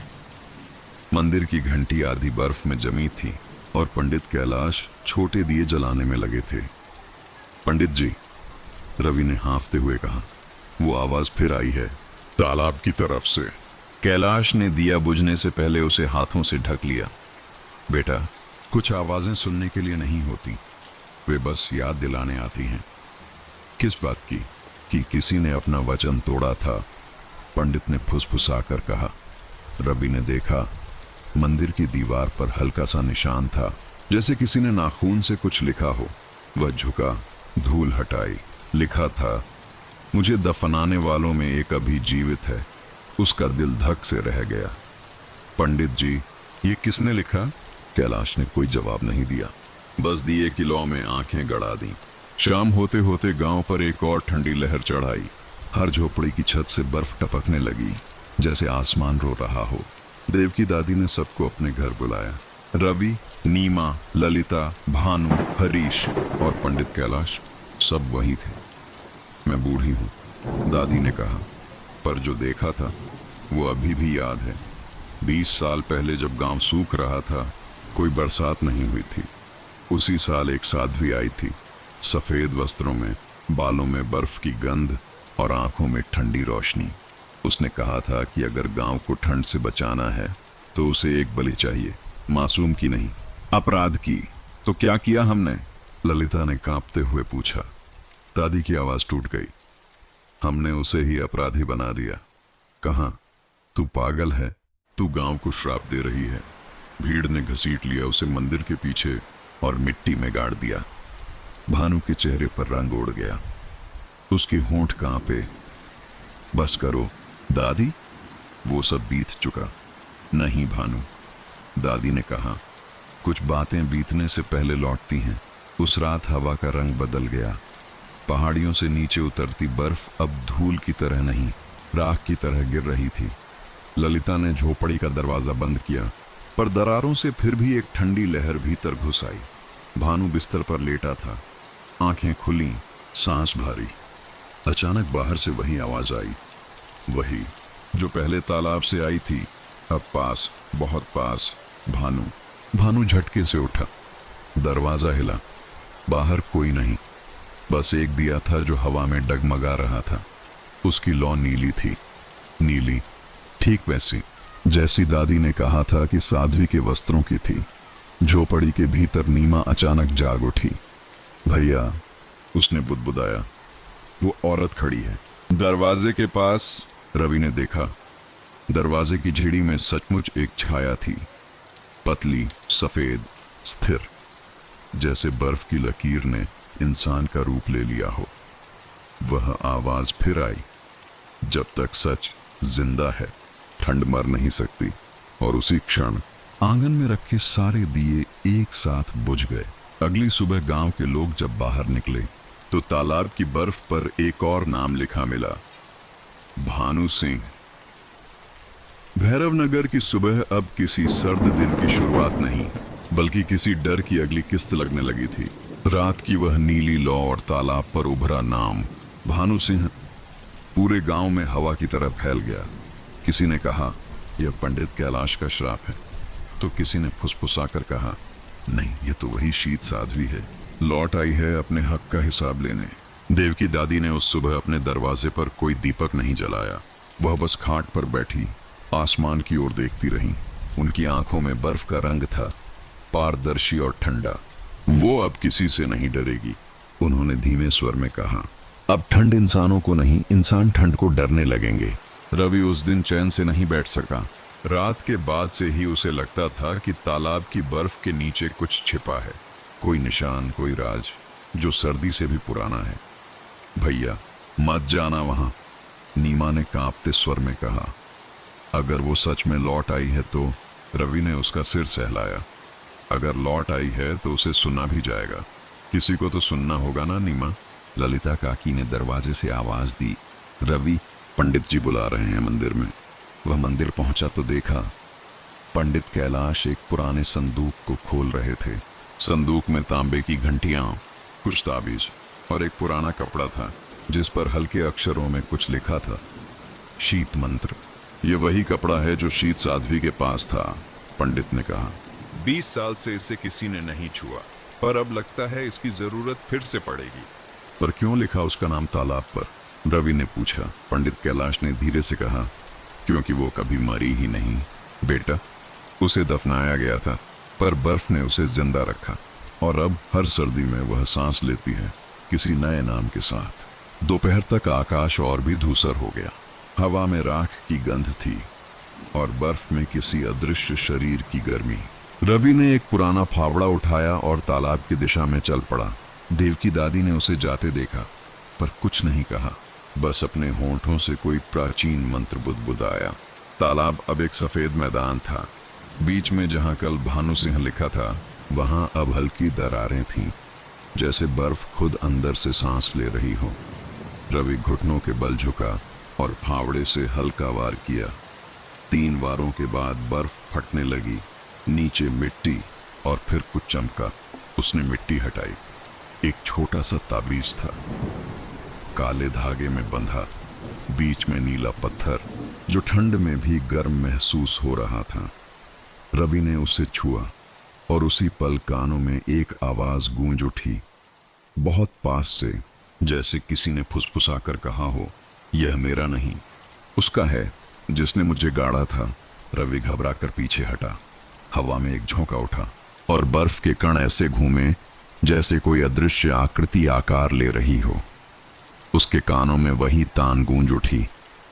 A: मंदिर की घंटी आधी बर्फ में जमी थी और पंडित कैलाश छोटे दिए जलाने में लगे थे। पंडित जी, रवि ने हाँफते हुए कहा। वो आवाज फिर आई है, तालाब की तरफ से। कैलाश ने दिया बुझने से पहले उसे हाथों से ढक लिया। बेटा, कुछ आवाजें सुनने के लिए नहीं होती, वे बस याद दिलाने आती हैं। किस बात की? कि किसी ने अपना वचन तोड़ा था, पंडित ने फुसफुसाकर कहा। रवि ने देखा, मंदिर की दीवार पर हल्का सा निशान था, जैसे किसी ने नाखून से कुछ लिखा हो। वह झुका, धूल हटाई। लिखा था, मुझे दफनाने वालों में एक अभी जीवित है। उसका दिल धक से रह गया। पंडित जी, ये किसने लिखा? कैलाश ने कोई जवाब नहीं दिया, बस दिए की लौ में आंखें गड़ा दी। शाम होते होते गांव पर एक और ठंडी लहर चढ़ आई। हर झोपड़ी की छत से बर्फ टपकने लगी, जैसे आसमान रो रहा हो। देव की दादी ने सबको अपने घर बुलाया। रवि, नीमा, ललिता, भानु, हरीश और पंडित कैलाश सब वही थे। मैं बूढ़ी हूँ, दादी ने कहा, पर जो देखा था वो अभी भी याद है। 20 साल पहले जब गांव सूख रहा था, कोई बरसात नहीं हुई थी। उसी साल एक साध्वी आई थी, सफेद वस्त्रों में, बालों में बर्फ की गंध और आंखों में ठंडी रोशनी। उसने कहा था कि अगर गांव को ठंड से बचाना है तो उसे एक बलि चाहिए, मासूम की नहीं, अपराध की। तो क्या किया हमने? ललिता ने कांपते हुए पूछा। दादी की आवाज टूट गई। हमने उसे ही अपराधी बना दिया। कहा, तू पागल है, तू गांव को श्राप दे रही है। भीड़ ने घसीट लिया उसे मंदिर के पीछे और मिट्टी में गाड़ दिया। भानु के चेहरे पर रंग उड़ गया, उसके होंठ कांपे। बस करो दादी, वो सब बीत चुका। नहीं भानु, दादी ने कहा, कुछ बातें बीतने से पहले लौटती हैं। उस रात हवा का रंग बदल गया। पहाड़ियों से नीचे उतरती बर्फ अब धूल की तरह नहीं, राख की तरह गिर रही थी। ललिता ने झोपड़ी का दरवाजा बंद किया, पर दरारों से फिर भी एक ठंडी लहर भीतर घुस आई। भानु बिस्तर पर लेटा था, आंखें खुली, सांस भारी। अचानक बाहर से वही आवाज आई, वही जो पहले तालाब से आई थी, अब पास, बहुत पास। भानु झटके से उठा। दरवाजा हिला, बाहर कोई नहीं, बस एक दिया था जो हवा में डगमगा रहा था। उसकी लौ नीली थी, नीली ठीक वैसी जैसी दादी ने कहा था कि साध्वी के वस्त्रों की थी। झोपड़ी के भीतर नीमा अचानक जाग उठी। भैया, उसने बुदबुदाया, वो औरत खड़ी है दरवाजे के पास। रवि ने देखा, दरवाजे की झिड़ी में सचमुच एक छाया थी, पतली, सफेद, स्थिर, जैसे बर्फ की लकीर ने इंसान का रूप ले लिया हो। वह आवाज फिर आई, जब तक सच जिंदा है, ठंड मर नहीं सकती। और उसी क्षण आंगन में रखे सारे दिए एक साथ बुझ गए। अगली सुबह गांव के लोग जब बाहर निकले तो तालाब की बर्फ पर एक और नाम लिखा मिला, भानु सिंह। भैरवनगर की सुबह अब किसी सर्द दिन की शुरुआत नहीं, बल्कि किसी डर की अगली किस्त लगने लगी थी। रात की वह नीली लौ और तालाब पर उभरा नाम भानु सिंह पूरे गांव में हवा की तरह फैल गया। किसी ने कहा, यह पंडित कैलाश का श्राप है, तो किसी ने फुसफुसाकर कहा, नहीं, यह तो वही शीत साध्वी है, लौट आई है अपने हक का हिसाब लेने। देव की दादी ने उस सुबह अपने दरवाजे पर कोई दीपक नहीं जलाया। वह बस खाट पर बैठी आसमान की ओर देखती रही। उनकी आंखों में बर्फ का रंग था, पारदर्शी और ठंडा। वो अब किसी से नहीं डरेगी। उन्होंने धीमे स्वर में कहा, अब ठंड इंसानों को नहीं, इंसान ठंड को डरने लगेंगे। रवि उस दिन चैन से नहीं बैठ सका। रात के बाद से ही उसे लगता था कि तालाब की बर्फ के नीचे कुछ छिपा है, कोई निशान, कोई राज जो सर्दी से भी पुराना है। भैया, मत जाना वहां, नीमा ने कांपते स्वर में कहा। अगर वो सच में लौट आई है तो? रवि ने उसका सिर सहलाया। अगर लौट आई है तो उसे सुना भी जाएगा। किसी को तो सुनना होगा ना नीमा। ललिता काकी ने दरवाजे से आवाज दी, रवि, पंडित जी बुला रहे हैं मंदिर में। वह मंदिर पहुंचा तो देखा, पंडित कैलाश एक पुराने संदूक को खोल रहे थे। संदूक में तांबे की घंटियां, कुछ ताबीज और एक पुराना कपड़ा था जिस पर हल्के अक्षरों में कुछ लिखा था, शीत मंत्र। ये वही कपड़ा है जो शीत साध्वी के पास था, पंडित ने कहा। 20 साल से इसे किसी ने नहीं छुआ, पर अब लगता है इसकी जरूरत फिर से पड़ेगी। पर क्यों लिखा उसका नाम तालाब पर? रवि ने पूछा। पंडित कैलाश ने धीरे से कहा, क्योंकि वो कभी मरी ही नहीं बेटा। उसे दफनाया गया था, पर बर्फ ने उसे जिंदा रखा, और अब हर सर्दी में वह सांस लेती है किसी नए नाम के साथ। दोपहर तक आकाश और भी धूसर हो गया। हवा में राख की गंध थी और बर्फ में किसी अदृश्य शरीर की गर्मी। रवि ने एक पुराना फावड़ा उठाया और तालाब की दिशा में चल पड़ा। देवकी दादी ने उसे जाते देखा, पर कुछ नहीं कहा, बस अपने होंठों से कोई प्राचीन मंत्र बुदबुदाया। तालाब अब एक सफेद मैदान था। बीच में जहां कल भानु सिंह लिखा था, वहां अब हल्की दरारें थीं, जैसे बर्फ खुद अंदर से सांस ले रही हो। रवि घुटनों के बल झुका और फावड़े से हल्का वार किया। 3 वारों के बाद बर्फ फटने लगी। नीचे मिट्टी और फिर कुछ चमका। उसने मिट्टी हटाई। एक छोटा सा ताबीज था, काले धागे में बंधा, बीच में नीला पत्थर जो ठंड में भी गर्म महसूस हो रहा था। रवि ने उसे छुआ और उसी पल कानों में एक आवाज गूंज उठी, बहुत पास से, जैसे किसी ने फुसफुसा कर कहा हो, यह मेरा नहीं, उसका है जिसने मुझे गाड़ा था। रवि घबरा कर पीछे हटा। हवा में एक झोंका उठा और बर्फ के कण ऐसे घूमे जैसे कोई अदृश्य आकृति आकार ले रही हो। उसके कानों में वही तान गूंज उठी,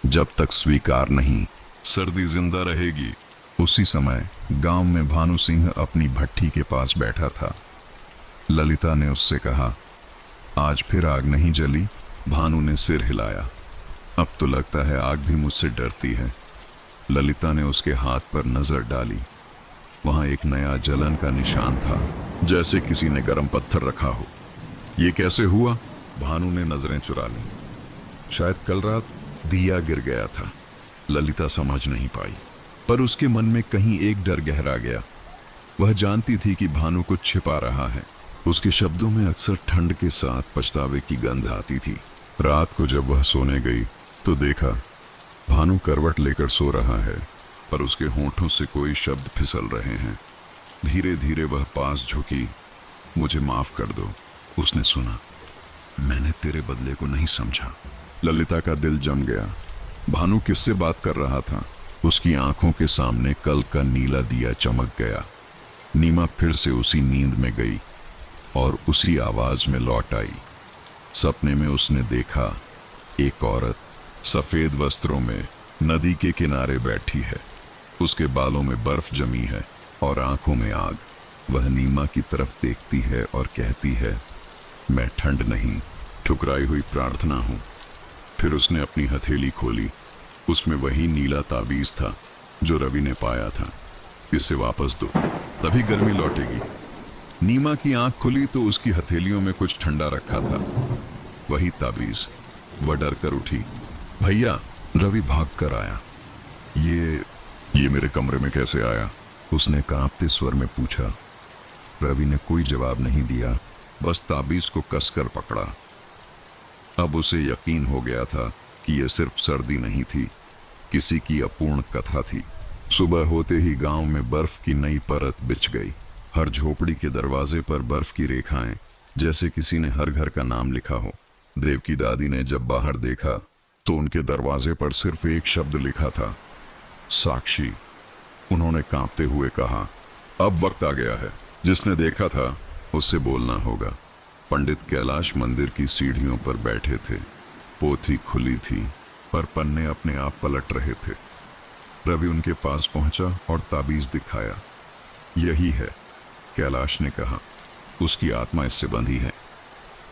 A: जब तक स्वीकार नहीं, सर्दी जिंदा रहेगी। उसी समय गांव में भानु सिंह अपनी भट्ठी के पास बैठा था। ललिता ने उससे कहा, आज फिर आग नहीं जली? भानु ने सिर हिलाया। अब तो लगता है आग भी मुझसे डरती है। ललिता ने उसके हाथ पर नजर डाली। वहां एक नया जलन का निशान था, जैसे किसी ने गर्म पत्थर रखा हो। ये कैसे हुआ? भानु ने नजरें चुरा ली। शायद कल रात दिया गिर गया था। ललिता समझ नहीं पाई, पर उसके मन में कहीं एक डर गहरा गया। वह जानती थी कि भानु कुछ छिपा रहा है। उसके शब्दों में अक्सर ठंड के साथ पछतावे की गंध आती थी। रात को जब वह सोने गई तो देखा भानु करवट लेकर सो रहा है, पर उसके होंठों से कोई शब्द फिसल रहे हैं। धीरे धीरे वह पास झुकी। मुझे माफ कर दो, उसने सुना। मैंने तेरे बदले को नहीं समझा। ललिता का दिल जम गया। भानु किससे बात कर रहा था? उसकी आंखों के सामने कल का नीला दिया चमक गया। नीमा फिर से उसी नींद में गई और उसी आवाज में लौट आई। सपने में उसने देखा, एक औरत सफेद वस्त्रों में नदी के किनारे बैठी है। उसके बालों में बर्फ जमी है और आंखों में आग। वह नीमा की तरफ देखती है और कहती है, मैं ठंड नहीं, ठुकराई हुई प्रार्थना हूं। फिर उसने अपनी हथेली खोली। उसमें वही नीला ताबीज था जो रवि ने पाया था। इसे वापस दो, तभी गर्मी लौटेगी। नीमा की आंख खुली तो उसकी हथेलियों में कुछ ठंडा रखा था, वही ताबीज। वह डर कर उठी। भैया! रवि भाग कर आया। ये मेरे कमरे में कैसे आया? उसने कांपते स्वर में पूछा। रवि ने कोई जवाब नहीं दिया, बस ताबीज को कसकर पकड़ा। अब उसे यकीन हो गया था कि यह सिर्फ सर्दी नहीं थी, किसी की अपूर्ण कथा थी। सुबह होते ही गांव में बर्फ की नई परत बिछ गई। हर झोपड़ी के दरवाजे पर बर्फ की रेखाएं, जैसे किसी ने हर घर का नाम लिखा हो। देवकी दादी ने जब बाहर देखा तो उनके दरवाजे पर सिर्फ एक शब्द लिखा था, साक्षी। उन्होंने कांपते हुए कहा, अब वक्त आ गया है। जिसने देखा था उससे बोलना होगा। पंडित कैलाश मंदिर की सीढ़ियों पर बैठे थे। पोथी खुली थी, पर पन्ने अपने आप पलट रहे थे। रवि उनके पास पहुंचा और ताबीज दिखाया। यही है, कैलाश ने कहा। उसकी आत्मा इससे बंधी है।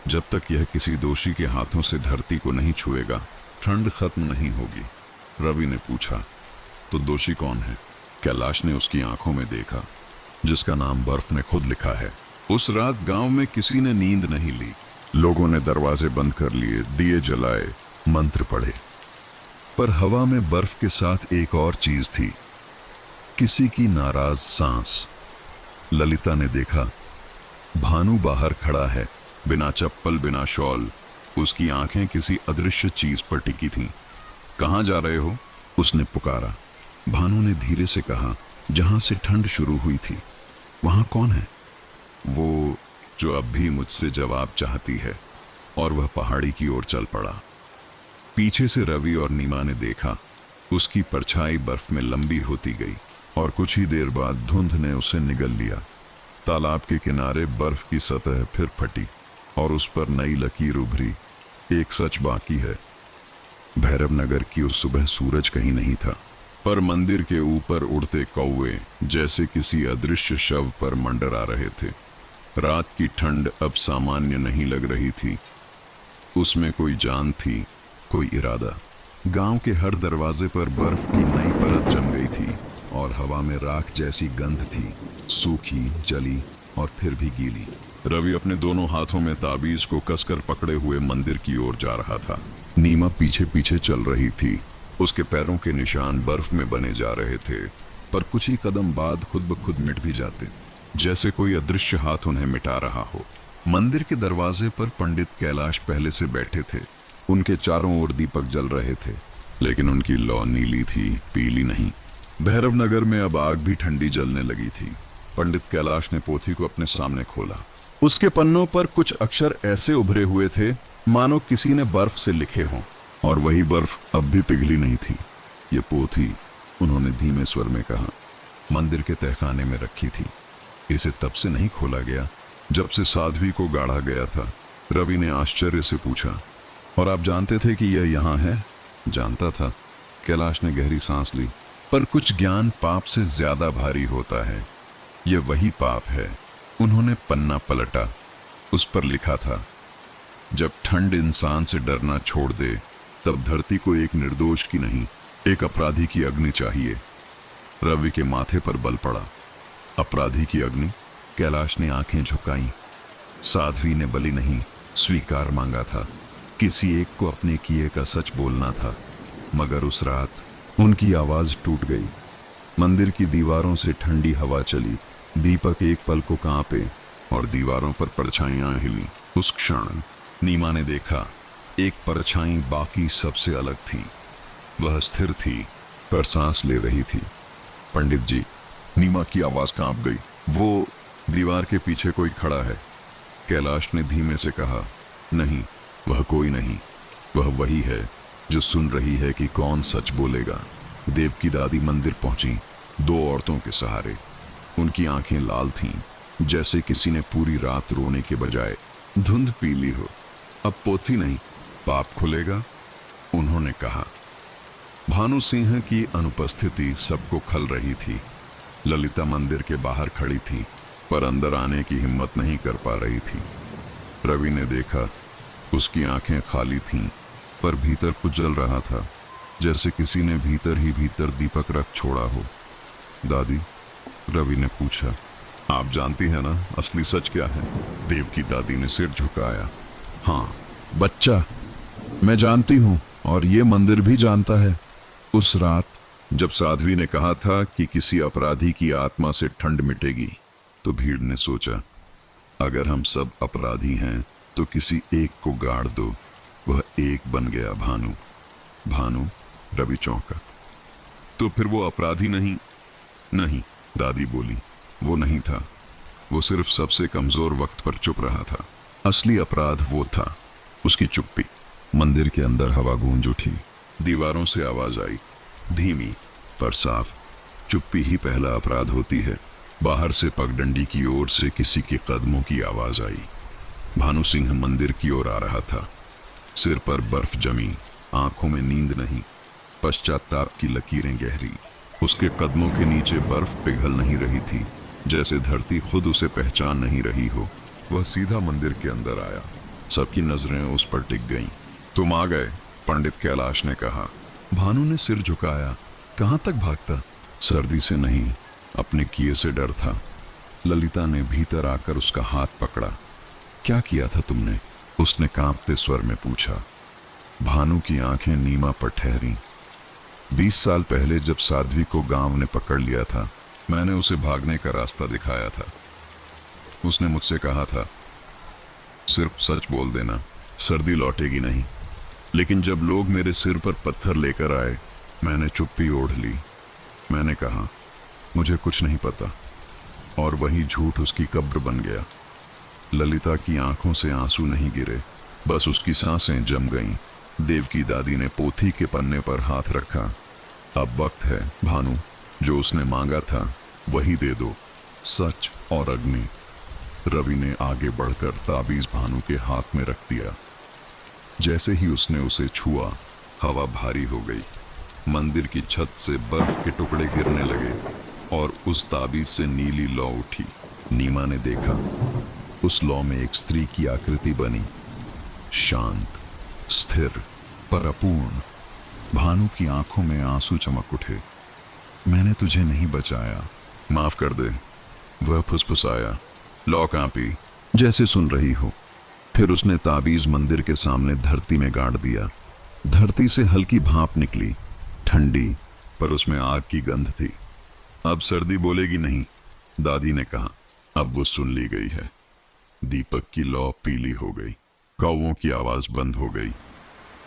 A: जब तक यह किसी दोषी के हाथों से धरती को नहीं छुएगा, ठंड खत्म नहीं होगी। रवि ने पूछा, तो दोषी कौन है? कैलाश ने उसकी आंखों में देखा, जिसका नाम बर्फ ने खुद लिखा है। उस रात गांव में किसी ने नींद नहीं ली। लोगों ने दरवाजे बंद कर लिए, दिए जलाए, मंत्र पढ़े, पर हवा में बर्फ के साथ एक और चीज थी, किसी की नाराज सांस। ललिता ने देखा, भानु बाहर खड़ा है, बिना चप्पल, बिना शॉल। उसकी आंखें किसी अदृश्य चीज पर टिकी थीं। कहां जा रहे हो? उसने पुकारा। भानु ने धीरे से कहा, जहां से ठंड शुरू हुई थी। वहां कौन है? वो जो अब भी मुझसे जवाब चाहती है और वह पहाड़ी की ओर चल पड़ा। पीछे से रवि और नीमा ने देखा, उसकी परछाई बर्फ में लंबी होती गई और कुछ ही देर बाद धुंध ने उसे निगल लिया। तालाब के किनारे बर्फ की सतह फिर फटी और उस पर नई लकीर उभरी। एक सच बाकी है, भैरव नगर की उस सुबह सूरज कहीं नहीं था, पर मंदिर के ऊपर उड़ते कौवे जैसे किसी अदृश्य शव पर मंडरा रहे थे। रात की ठंड अब सामान्य नहीं लग रही थी, उसमें कोई जान थी, कोई इरादा। गांव के हर दरवाजे पर बर्फ की नई परत जम गई थी और हवा में राख जैसी गंध थी, सूखी, जली और फिर भी गीली। रवि अपने दोनों हाथों में ताबीज को कसकर पकड़े हुए मंदिर की ओर जा रहा था। नीमा पीछे पीछे चल रही थी, उसके पैरों के निशान बर्फ में बने जा रहे थे, पर कुछ ही कदम बाद खुद ब खुद मिट भी जाते, जैसे कोई अदृश्य हाथ उन्हें मिटा रहा हो। मंदिर के दरवाजे पर पंडित कैलाश पहले से बैठे थे। उनके चारों ओर दीपक जल रहे थे, लेकिन उनकी लौ नीली थी, पीली नहीं। भैरव नगर में अब आग भी ठंडी जलने लगी थी। पंडित कैलाश ने पोथी को अपने सामने खोला। उसके पन्नों पर कुछ अक्षर ऐसे उभरे हुए थे मानो किसी ने बर्फ से लिखे हों, और वही बर्फ अब भी पिघली नहीं थी। ये पोथी, उन्होंने धीमे स्वर में कहा, मंदिर के तहखाने में रखी थी। इसे तब से नहीं खोला गया जब से साध्वी को गाड़ा गया था। रवि ने आश्चर्य से पूछा, और आप जानते थे कि यह यहाँ है? जानता था। कैलाश ने गहरी सांस ली। पर कुछ ज्ञान पाप से ज्यादा भारी होता है। यह वही पाप है। उन्होंने पन्ना पलटा। उस पर लिखा था, जब ठंड इंसान से डरना छोड़ दे, तब धरती को एक निर्दोष की नहीं, एक अपराधी की अग्नि चाहिए। रवि के माथे पर बल पड़ा। अपराधी की अग्नि? कैलाश ने आंखें झुकाई। साध्वी ने बलि नहीं, स्वीकार मांगा था। किसी एक को अपने किए का सच बोलना था। मगर उस रात उनकी आवाज टूट गई। मंदिर की दीवारों से ठंडी हवा चली, दीपक एक पल को कांपे और दीवारों पर परछाइयां हिली। उस क्षण नीमा ने देखा, एक परछाई बाकी सबसे अलग थी। वह स्थिर थी, पर सांस ले रही थी। पंडित जी, नीमा की आवाज कांप गई। वो दीवार के पीछे कोई खड़ा है। कैलाश ने धीमे से कहा, नहीं, वह कोई नहीं, वह वही है जो सुन रही है कि कौन सच बोलेगा। देव की दादी मंदिर पहुंची, दो औरतों के सहारे। उनकी आंखें लाल थीं, जैसे किसी ने पूरी रात रोने के बजाय धुंध पी ली हो। अब पोथी नहीं, पाप खुलेगा, उन्होंने कहा। भानु सिंह की अनुपस्थिति सबको खल रही थी। ललिता मंदिर के बाहर खड़ी थी, पर अंदर आने की हिम्मत नहीं कर पा रही थी। रवि ने देखा, उसकी आंखें खाली थीं, पर भीतर कुछ जल रहा था, जैसे किसी ने भीतर ही भीतर दीपक रख छोड़ा हो। दादी, रवि ने पूछा, आप जानती हैं ना असली सच क्या है? देव की दादी ने सिर झुकाया। हाँ बच्चा, मैं जानती हूं, और ये मंदिर भी जानता है। उस रात जब साध्वी ने कहा था कि किसी अपराधी की आत्मा से ठंड मिटेगी, तो भीड़ ने सोचा, अगर हम सब अपराधी हैं तो किसी एक को गाड़ दो। वह एक बन गया भानु। भानु? रवि चौंका। तो फिर वो अपराधी नहीं? नहीं, दादी बोली, वो नहीं था। वो सिर्फ सबसे कमजोर वक्त पर चुप रहा था। असली अपराध वो था, उसकी चुप्पी। मंदिर के अंदर हवा गूंज उठी। दीवारों से आवाज आई, धीमी पर साफ। चुप्पी ही पहला अपराध होती है। बाहर से पगडंडी की ओर से किसी के कदमों की आवाज आई। भानु सिंह मंदिर की ओर आ रहा था। सिर पर बर्फ जमी, आंखों में नींद नहीं, पश्चाताप की लकीरें गहरी। उसके कदमों के नीचे बर्फ पिघल नहीं रही थी, जैसे धरती खुद उसे पहचान नहीं रही हो। वह सीधा मंदिर के अंदर आया। सबकी नजरें उस पर टिक गईं। तुम आ गए, पंडित कैलाश ने कहा। भानु ने सिर झुकाया। कहां तक भागता? सर्दी से नहीं, अपने किए से डर था। ललिता ने भीतर आकर उसका हाथ पकड़ा। क्या किया था तुमने? उसने कांपते स्वर में पूछा। भानु की आंखें नीमा पर ठहरी। 20 साल पहले जब साध्वी को गांव ने पकड़ लिया था, मैंने उसे भागने का रास्ता दिखाया था। उसने मुझसे कहा था, सिर्फ सच बोल देना, सर्दी लौटेगी नहीं। लेकिन जब लोग मेरे सिर पर पत्थर लेकर आए, मैंने चुप्पी ओढ़ ली। मैंने कहा, मुझे कुछ नहीं पता, और वही झूठ उसकी कब्र बन गया। ललिता की आंखों से आंसू नहीं गिरे, बस उसकी सांसें जम गईं। देवकी दादी ने पोथी के पन्ने पर हाथ रखा। अब वक्त है भानु, जो उसने मांगा था वही दे दो, सच और अग्नि। रवि ने आगे बढ़कर ताबीज भानु के हाथ में रख दिया। जैसे ही उसने उसे छुआ, हवा भारी हो गई। मंदिर की छत से बर्फ के टुकड़े गिरने लगे और उस ताबीज से नीली लौ उठी। नीमा ने देखा, उस लौ में एक स्त्री की आकृति बनी, शांत, स्थिर, पर अपूर्ण। भानु की आंखों में आंसू चमक उठे। मैंने तुझे नहीं बचाया, माफ कर दे, वह फुसफुसाया। लौ कांपी, जैसे सुन रही हो। फिर उसने ताबीज मंदिर के सामने धरती में गाड़ दिया। धरती से हल्की भाप निकली, ठंडी, पर उसमें आग की गंध थी। अब सर्दी बोलेगी नहीं, दादी ने कहा। अब वो सुन ली गई है। दीपक की लौ पीली हो गई, कौवों की आवाज बंद हो गई।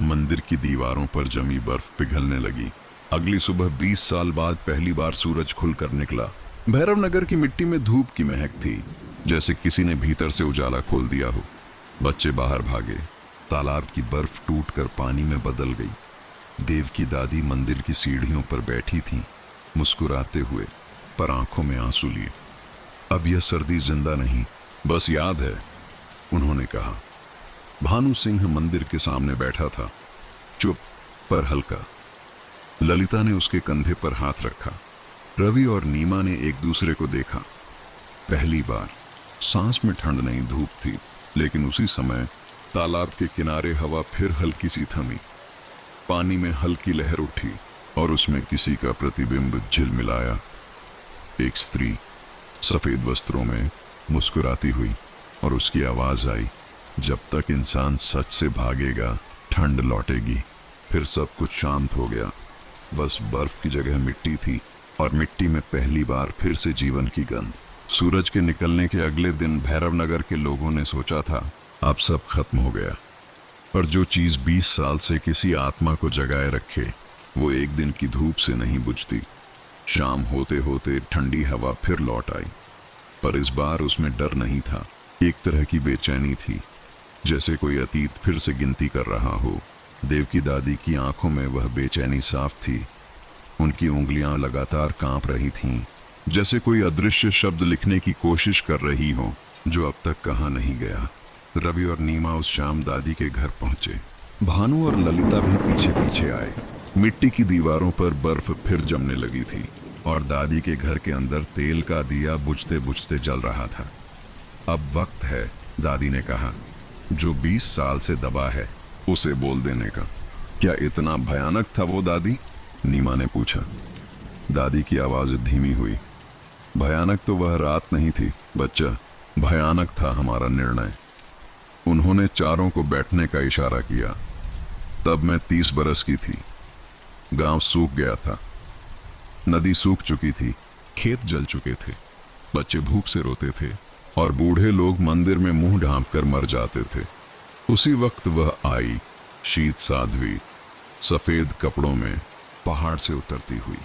A: मंदिर की दीवारों पर जमी बर्फ पिघलने लगी। अगली सुबह 20 साल बाद पहली बार सूरज खुलकर निकला। भैरव नगर की मिट्टी में धूप की महक थी, जैसे किसी ने भीतर से उजाला खोल दिया हो। बच्चे बाहर भागे। तालाब की बर्फ टूटकर पानी में बदल गई। देव की दादी मंदिर की सीढ़ियों पर बैठी थी, मुस्कुराते हुए, पर आंखों में आंसू लिए। अब यह सर्दी जिंदा नहीं, बस याद है, उन्होंने कहा। भानु सिंह मंदिर के सामने बैठा था, चुप पर हल्का। ललिता ने उसके कंधे पर हाथ रखा। रवि और नीमा ने एक दूसरे को देखा। पहली बार। सांस में ठंड नहीं, धूप थी, लेकिन उसी समय तालाब के किनारे हवा फिर हल्की सी थमी। पानी में हल्की लहर उठी और उसमें किसी का प्रतिबिंब झिलमिलाया। एक स्त्री सफेद वस्त्रों में मुस्कुराती हुई, और उसकी आवाज आई, जब तक इंसान सच से भागेगा ठंड लौटेगी। फिर सब कुछ शांत हो गया। बस बर्फ की जगह मिट्टी थी, और मिट्टी में पहली बार फिर से जीवन की गंध। सूरज के निकलने के अगले दिन भैरव नगर के लोगों ने सोचा था अब सब खत्म हो गया। पर जो चीज 20 साल से किसी आत्मा को जगाए रखे, वो एक दिन की धूप से नहीं बुझती। शाम होते होते ठंडी हवा फिर लौट आई, पर इस बार उसमें डर नहीं था, एक तरह की बेचैनी थी, जैसे कोई अतीत फिर से गिनती कर रहा हो। देव की दादी की आंखों में वह बेचैनी साफ थी। उनकी उंगलियां लगातार कांप रही थीं, जैसे कोई अदृश्य शब्द लिखने की कोशिश कर रही हो, जो अब तक कहा नहीं गया। रवि और नीमा उस शाम दादी के घर पहुंचे। भानु और ललिता भी पीछे पीछे आए। मिट्टी की दीवारों पर बर्फ फिर जमने लगी थी, और दादी के घर के अंदर तेल का दिया बुझते बुझते जल रहा था। अब वक्त है, दादी ने कहा, जो 20 साल से दबा है उसे बोल देने का। क्या इतना भयानक था वो दादी? नीमा ने पूछा। दादी की आवाज धीमी हुई। भयानक तो वह रात नहीं थी बच्चा, भयानक था हमारा निर्णय। उन्होंने चारों को बैठने का इशारा किया। तब मैं 30 बरस की थी। गांव सूख गया था, नदी सूख चुकी थी, खेत जल चुके थे, बच्चे भूख से रोते थे, और बूढ़े लोग मंदिर में मुंह ढांप कर मर जाते थे। उसी वक्त वह आई, शीत साध्वी, सफेद कपड़ों में, पहाड़ से उतरती हुई।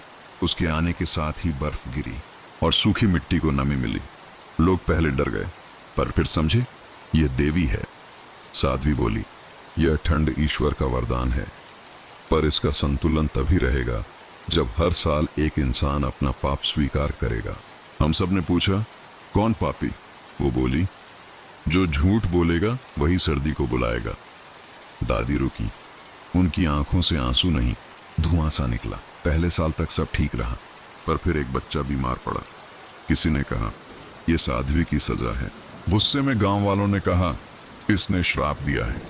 A: उसके आने के साथ ही बर्फ गिरी और सूखी मिट्टी को नमी मिली। लोग पहले डर गए, पर फिर समझे यह देवी है। साध्वी बोली, यह ठंड ईश्वर का वरदान है, पर इसका संतुलन तभी रहेगा जब हर साल एक इंसान अपना पाप स्वीकार करेगा। हम सब ने पूछा, कौन पापी? वो बोली, जो झूठ बोलेगा वही सर्दी को बुलाएगा। दादी रुकी। उनकी आंखों से आंसू नहीं, धुआं सा निकला। पहले साल तक सब ठीक रहा, पर फिर एक बच्चा बीमार पड़ा। किसी ने कहा, यह साध्वी की सजा है। गुस्से में गांव वालों ने कहा, इसने श्राप दिया है,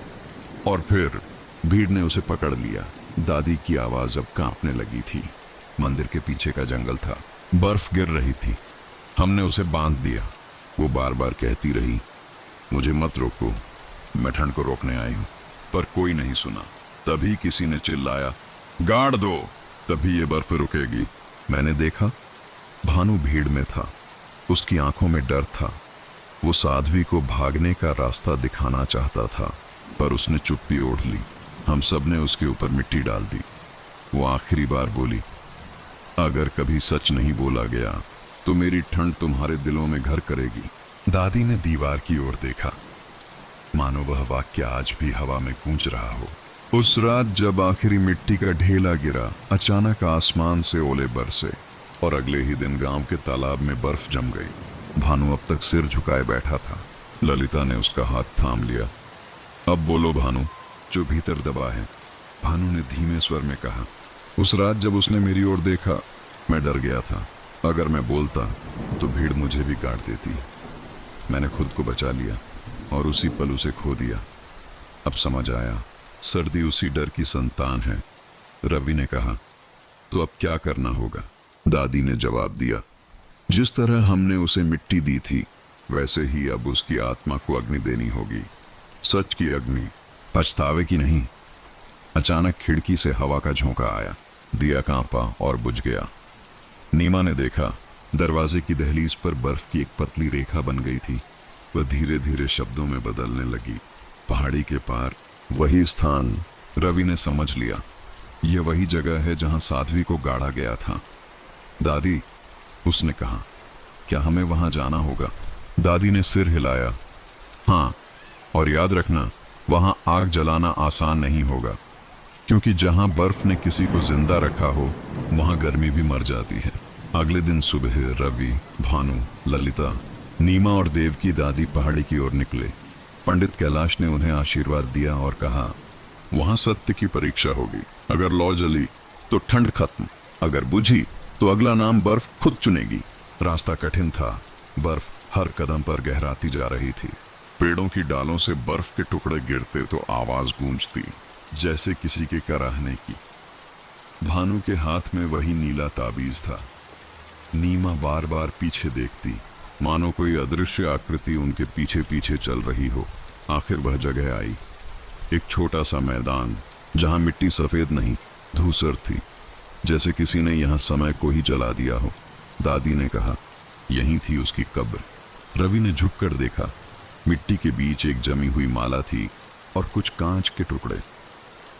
A: और फिर भीड़ ने उसे पकड़ लिया। दादी की आवाज अब कांपने लगी थी। मंदिर के पीछे का जंगल था, बर्फ गिर रही थी। हमने उसे बांध दिया। वो बार बार कहती रही, मुझे मत रोको, मैं ठंड को रोकने आई हूं। पर कोई नहीं सुना। तभी किसी ने चिल्लाया, गाड़ दो, तभी ये बर्फ रुकेगी। मैंने देखा, भानु भीड़ में था। उसकी आंखों में डर था। वो साध्वी को भागने का रास्ता दिखाना चाहता था, पर उसने चुप्पी ओढ़ ली। हम सब ने उसके ऊपर मिट्टी डाल दी। वो आखिरी बार बोली, अगर कभी सच नहीं बोला गया तो मेरी ठंड तुम्हारे दिलों में घर करेगी। दादी ने दीवार की ओर देखा। मानो वह वाक्य आज भी हवा में गूंज रहा हो। उस रात जब आखिरी मिट्टी का ढेला गिरा, अचानक आसमान से ओले बरसे और अगले ही दिन गांव के तालाब में बर्फ जम गई। भानु अब तक सिर झुकाए बैठा था। ललिता ने उसका हाथ थाम लिया। अब बोलो भानु, जो भीतर दबा है, भानु ने धीमे स्वर में कहा। उस रात जब उसने मेरी ओर देखा, मैं डर गया था। अगर मैं बोलता तो भीड़ मुझे भी गाड़ देती। मैंने खुद को बचा लिया और उसी पल उसे खो दिया। अब समझ आया, सर्दी उसी डर की संतान है। रवि ने कहा। तो अब क्या करना होगा? दादी ने जवाब दिया। जिस तरह हमने उसे मिट्टी दी थी, वैसे ही अब उसकी आत्मा को अग्नि देनी होगी। सच की अग्नि, पछतावे की नहीं। अचानक खिड़की से हवा का झोंका आया। दिया कांपा और बुझ गया। नीमा ने देखा, दरवाजे की दहलीज पर बर्फ की एक पतली रेखा बन गई थी। वह धीरे धीरे शब्दों में बदलने लगी। पहाड़ी के पार वही स्थान। रवि ने समझ लिया, यह वही जगह है जहां साध्वी को गाड़ा गया था। दादी, उसने कहा, क्या हमें वहां जाना होगा? दादी ने सिर हिलाया। हाँ, और याद रखना, वहां आग जलाना आसान नहीं होगा, क्योंकि जहां बर्फ ने किसी को जिंदा रखा हो, वहां गर्मी भी मर जाती है। अगले दिन सुबह रवि, भानु, ललिता, नीमा और देव की दादी पहाड़ी की ओर निकले। पंडित कैलाश ने उन्हें आशीर्वाद दिया और कहा, वहां सत्य की परीक्षा होगी। अगर लौ जली तो ठंड खत्म, अगर बुझी तो अगला नाम बर्फ खुद चुनेगी। रास्ता कठिन था। बर्फ हर कदम पर गहराती जा रही थी। पेड़ों की डालों से बर्फ के टुकड़े गिरते तो आवाज गूंजती, जैसे किसी के कराहने की। भानु के हाथ में वही नीला ताबीज था। नीमा बार बार पीछे देखती, मानो कोई अदृश्य आकृति उनके पीछे पीछे चल रही हो। आखिर वह जगह आई, एक छोटा सा मैदान, जहां मिट्टी सफेद नहीं, धूसर थी, जैसे किसी ने यहां समय को ही जला दिया हो। दादी ने कहा, यही थी उसकी कब्र। रवि ने झुककर देखा। मिट्टी के बीच एक जमी हुई माला थी और कुछ कांच के टुकड़े।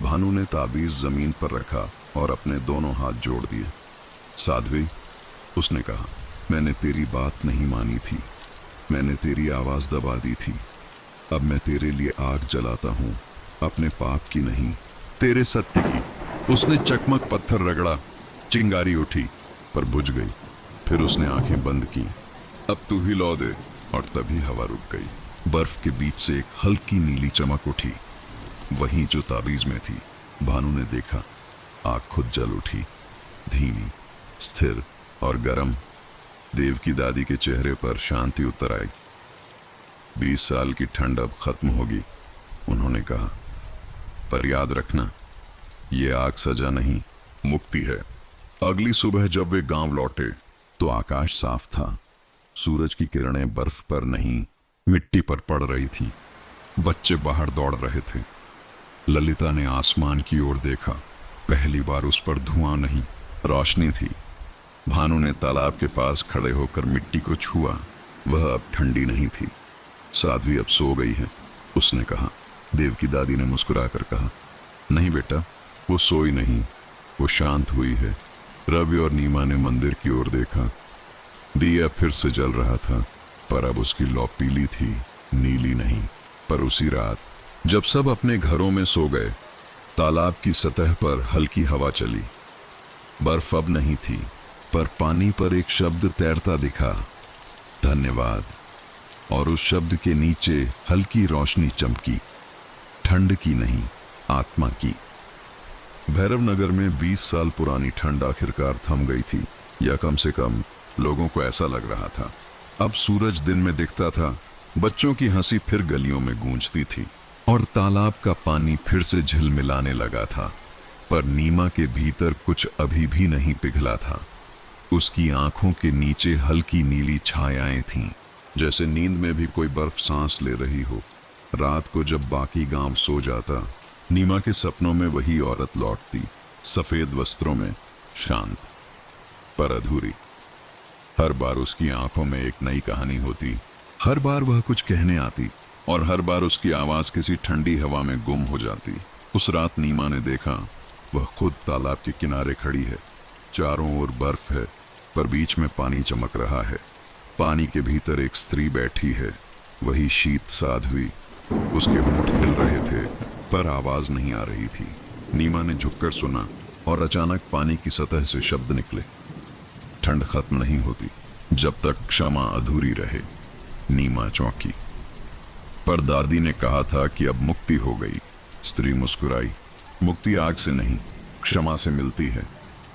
A: भानु ने ताबीज जमीन पर रखा और अपने दोनों हाथ जोड़ दिए। साध्वी, उसने कहा, मैंने तेरी बात नहीं मानी थी। मैंने तेरी आवाज दबा दी थी। अब मैं तेरे लिए आग जलाता हूं, अपने पाप की नहीं, तेरे सत्य की। उसने चकमक पत्थर रगड़ा। चिंगारी उठी पर बुझ गई। फिर उसने आंखें बंद की। अब तू ही लौ दे। और तभी हवा रुक गई। बर्फ के बीच से एक हल्की नीली चमक उठी, वहीं जो ताबीज में थी। भानु ने देखा, आग खुद जल उठी, धीमी, स्थिर और गर्म। देव की दादी के चेहरे पर शांति उतर आई। 20 साल की ठंड अब खत्म होगी, उन्होंने कहा, पर याद रखना, ये आग सजा नहीं, मुक्ति है। अगली सुबह जब वे गांव लौटे तो आकाश साफ था। सूरज की किरणें बर्फ पर नहीं, मिट्टी पर पड़ रही थी। बच्चे बाहर दौड़ रहे थे। ललिता ने आसमान की ओर देखा। पहली बार उस पर धुआं नहीं, रोशनी थी। भानु ने तालाब के पास खड़े होकर मिट्टी को छुआ। वह अब ठंडी नहीं थी। साध्वी अब सो गई है, उसने कहा। देव की दादी ने मुस्कुराकर कहा, नहीं बेटा, वो सोई नहीं, वो शांत हुई है। रवि और नीमा ने मंदिर की ओर देखा। दिया फिर से जल रहा था, पर अब उसकी लौ पीली थी, नीली नहीं। पर उसी रात जब सब अपने घरों में सो गए, तालाब की सतह पर हल्की हवा चली। बर्फ अब नहीं थी, पर पानी पर एक शब्द तैरता दिखा, धन्यवाद। और उस शब्द के नीचे हल्की रोशनी चमकी, ठंड की नहीं, आत्मा की। भैरव नगर में 20 साल पुरानी ठंड आखिरकार थम गई थी, या कम से कम लोगों को ऐसा लग रहा था। अब सूरज दिन में दिखता था, बच्चों की हंसी फिर गलियों में गूंजती थी और तालाब का पानी फिर से झिलमिलाने लगा था। पर नीमा के भीतर कुछ अभी भी नहीं पिघला था। उसकी आंखों के नीचे हल्की नीली छायाएं थीं, जैसे नींद में भी कोई बर्फ सांस ले रही हो। रात को जब बाकी गांव सो जाता, नीमा के सपनों में वही औरत लौटती, सफेद वस्त्रों में, शांत पर अधूरी। हर बार उसकी आंखों में एक नई कहानी होती। हर बार वह कुछ कहने आती और हर बार उसकी आवाज किसी ठंडी हवा में गुम हो जाती। उस रात नीमा ने देखा, वह खुद तालाब के किनारे खड़ी है। चारों ओर बर्फ है, पर बीच में पानी चमक रहा है। पानी के भीतर एक स्त्री बैठी है, वही शीत साध्वी, उसके होंठ हिल रहे थे पर आवाज नहीं आ रही थी। नीमा ने झुककर सुना और अचानक पानी की सतह से शब्द निकले, ठंड खत्म नहीं होती जब तक क्षमा अधूरी रहे। नीमा चौंकी, पर दादी ने कहा था कि अब मुक्ति हो गई। स्त्री मुस्कुराई, मुक्ति आग से नहीं क्षमा से मिलती है,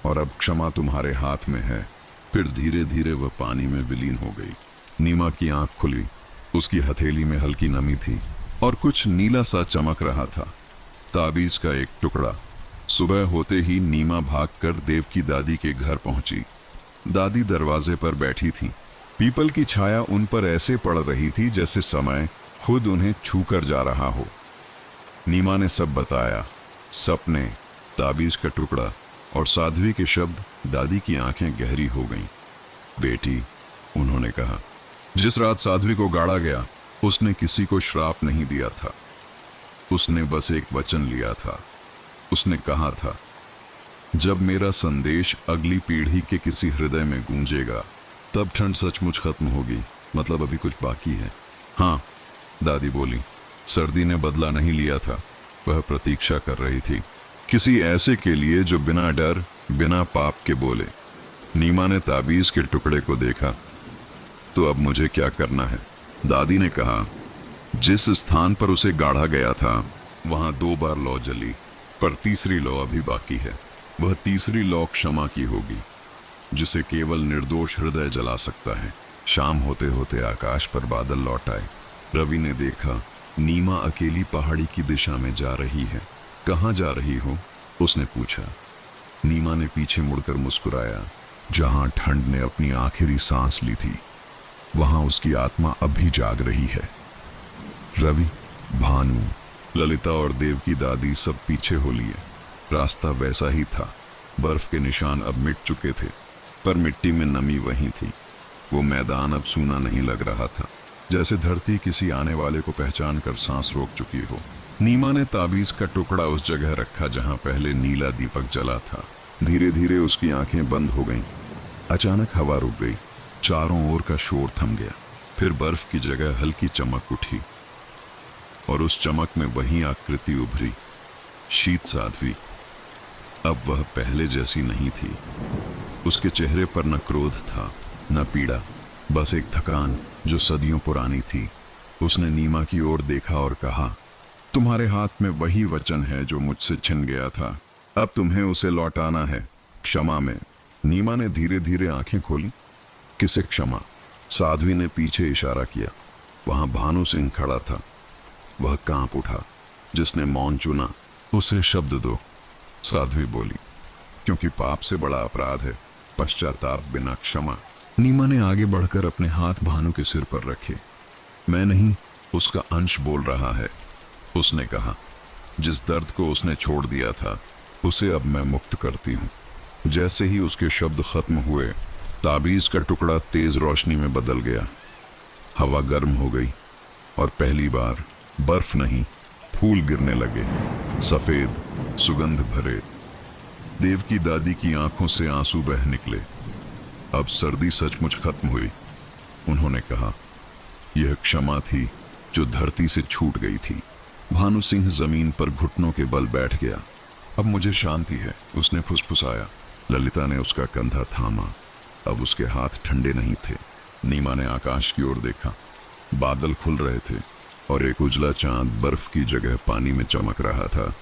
A: और अब क्षमा तुम्हारे हाथ में है। फिर धीरे धीरे वह पानी में विलीन हो गई। नीमा की आंख खुली, उसकी हथेली में हल्की नमी थी और कुछ नीला सा चमक रहा था, ताबीज का एक टुकड़ा। सुबह होते ही नीमा भागकर देव की दादी के घर पहुंची। दादी दरवाजे पर बैठी थी। पीपल की छाया उन पर ऐसे पड़ रही थी जैसे समय खुद उन्हें छूकर जा रहा हो। नीमा ने सब बताया, सपने, ताबीज का टुकड़ा और साध्वी के शब्द। दादी की आंखें गहरी हो गईं। बेटी, उन्होंने कहा, जिस रात साध्वी को गाड़ा गया उसने किसी को श्राप नहीं दिया था, उसने बस एक वचन लिया था। उसने कहा था, जब मेरा संदेश अगली पीढ़ी के किसी हृदय में गूंजेगा तब ठंड सचमुच खत्म होगी। मतलब अभी कुछ बाकी है। हाँ, दादी बोली, सर्दी ने बदला नहीं लिया था, वह प्रतीक्षा कर रही थी किसी ऐसे के लिए जो बिना डर बिना पाप के बोले। नीमा ने ताबीज के टुकड़े को देखा। तो अब मुझे क्या करना है? दादी ने कहा, जिस स्थान पर उसे गाढ़ा गया था वहां 2 बार लौ जली, पर तीसरी लौ अभी बाकी है। वह तीसरी लौ क्षमा की होगी, जिसे केवल निर्दोष हृदय जला सकता है। शाम होते होते आकाश पर बादल लौट आए। रवि ने देखा, नीमा अकेली पहाड़ी की दिशा में जा रही है। कहाँ जा रही हो? उसने पूछा। नीमा ने पीछे मुड़कर मुस्कुराया। जहां ठंड ने अपनी आखिरी सांस ली थी वहां उसकी आत्मा अभी जाग रही है। रवि, भानु, ललिता और देव की दादी सब पीछे हो लिए। रास्ता वैसा ही था। बर्फ के निशान अब मिट चुके थे, पर मिट्टी में नमी वहीं थी। वो मैदान अब सूना नहीं लग रहा था, जैसे धरती किसी आने वाले को पहचान कर सांस रोक चुकी हो। नीमा ने ताबीज का टुकड़ा उस जगह रखा जहां पहले नीला दीपक जला था। धीरे धीरे उसकी आंखें बंद हो गईं। अचानक हवा रुक गई, चारों ओर का शोर थम गया। फिर बर्फ की जगह हल्की चमक उठी और उस चमक में वही आकृति उभरी, शीत साध्वी। अब वह पहले जैसी नहीं थी। उसके चेहरे पर न क्रोध था न पीड़ा, बस एक थकान जो सदियों पुरानी थी। उसने नीमा की ओर देखा और कहा, तुम्हारे हाथ में वही वचन है जो मुझसे छिन गया था, अब तुम्हें उसे लौटाना है, क्षमा में। नीमा ने धीरे धीरे आंखें खोली। किसे क्षमा? साध्वी ने पीछे इशारा किया। वहां भानु सिंह खड़ा था। वह कांप उठा। जिसने मौन चुना उसे शब्द दो, साध्वी बोली, क्योंकि पाप से बड़ा अपराध है पश्चाताप बिना क्षमा। नीमा ने आगे बढ़कर अपने हाथ भानु के सिर पर रखे। मैं नहीं, उसका अंश बोल रहा है, उसने कहा। जिस दर्द को उसने छोड़ दिया था उसे अब मैं मुक्त करती हूँ। जैसे ही उसके शब्द खत्म हुए, ताबीज का टुकड़ा तेज रोशनी में बदल गया। हवा गर्म हो गई और पहली बार बर्फ नहीं, फूल गिरने लगे, सफेद, सुगंध भरे। देव की दादी की आंखों से आंसू बह निकले। अब सर्दी सचमुच खत्म हुई। उन्होंने कहा, यह क्षमा थी जो धरती से छूट गई थी। भानु सिंह जमीन पर घुटनों के बल बैठ गया। अब मुझे शांति है, उसने फुसफुसाया। ललिता ने उसका कंधा थामा। अब उसके हाथ ठंडे नहीं थे। नीमा ने आकाश की ओर देखा। बादल खुल रहे थे और एक उजला चांद बर्फ की जगह पानी में चमक रहा था।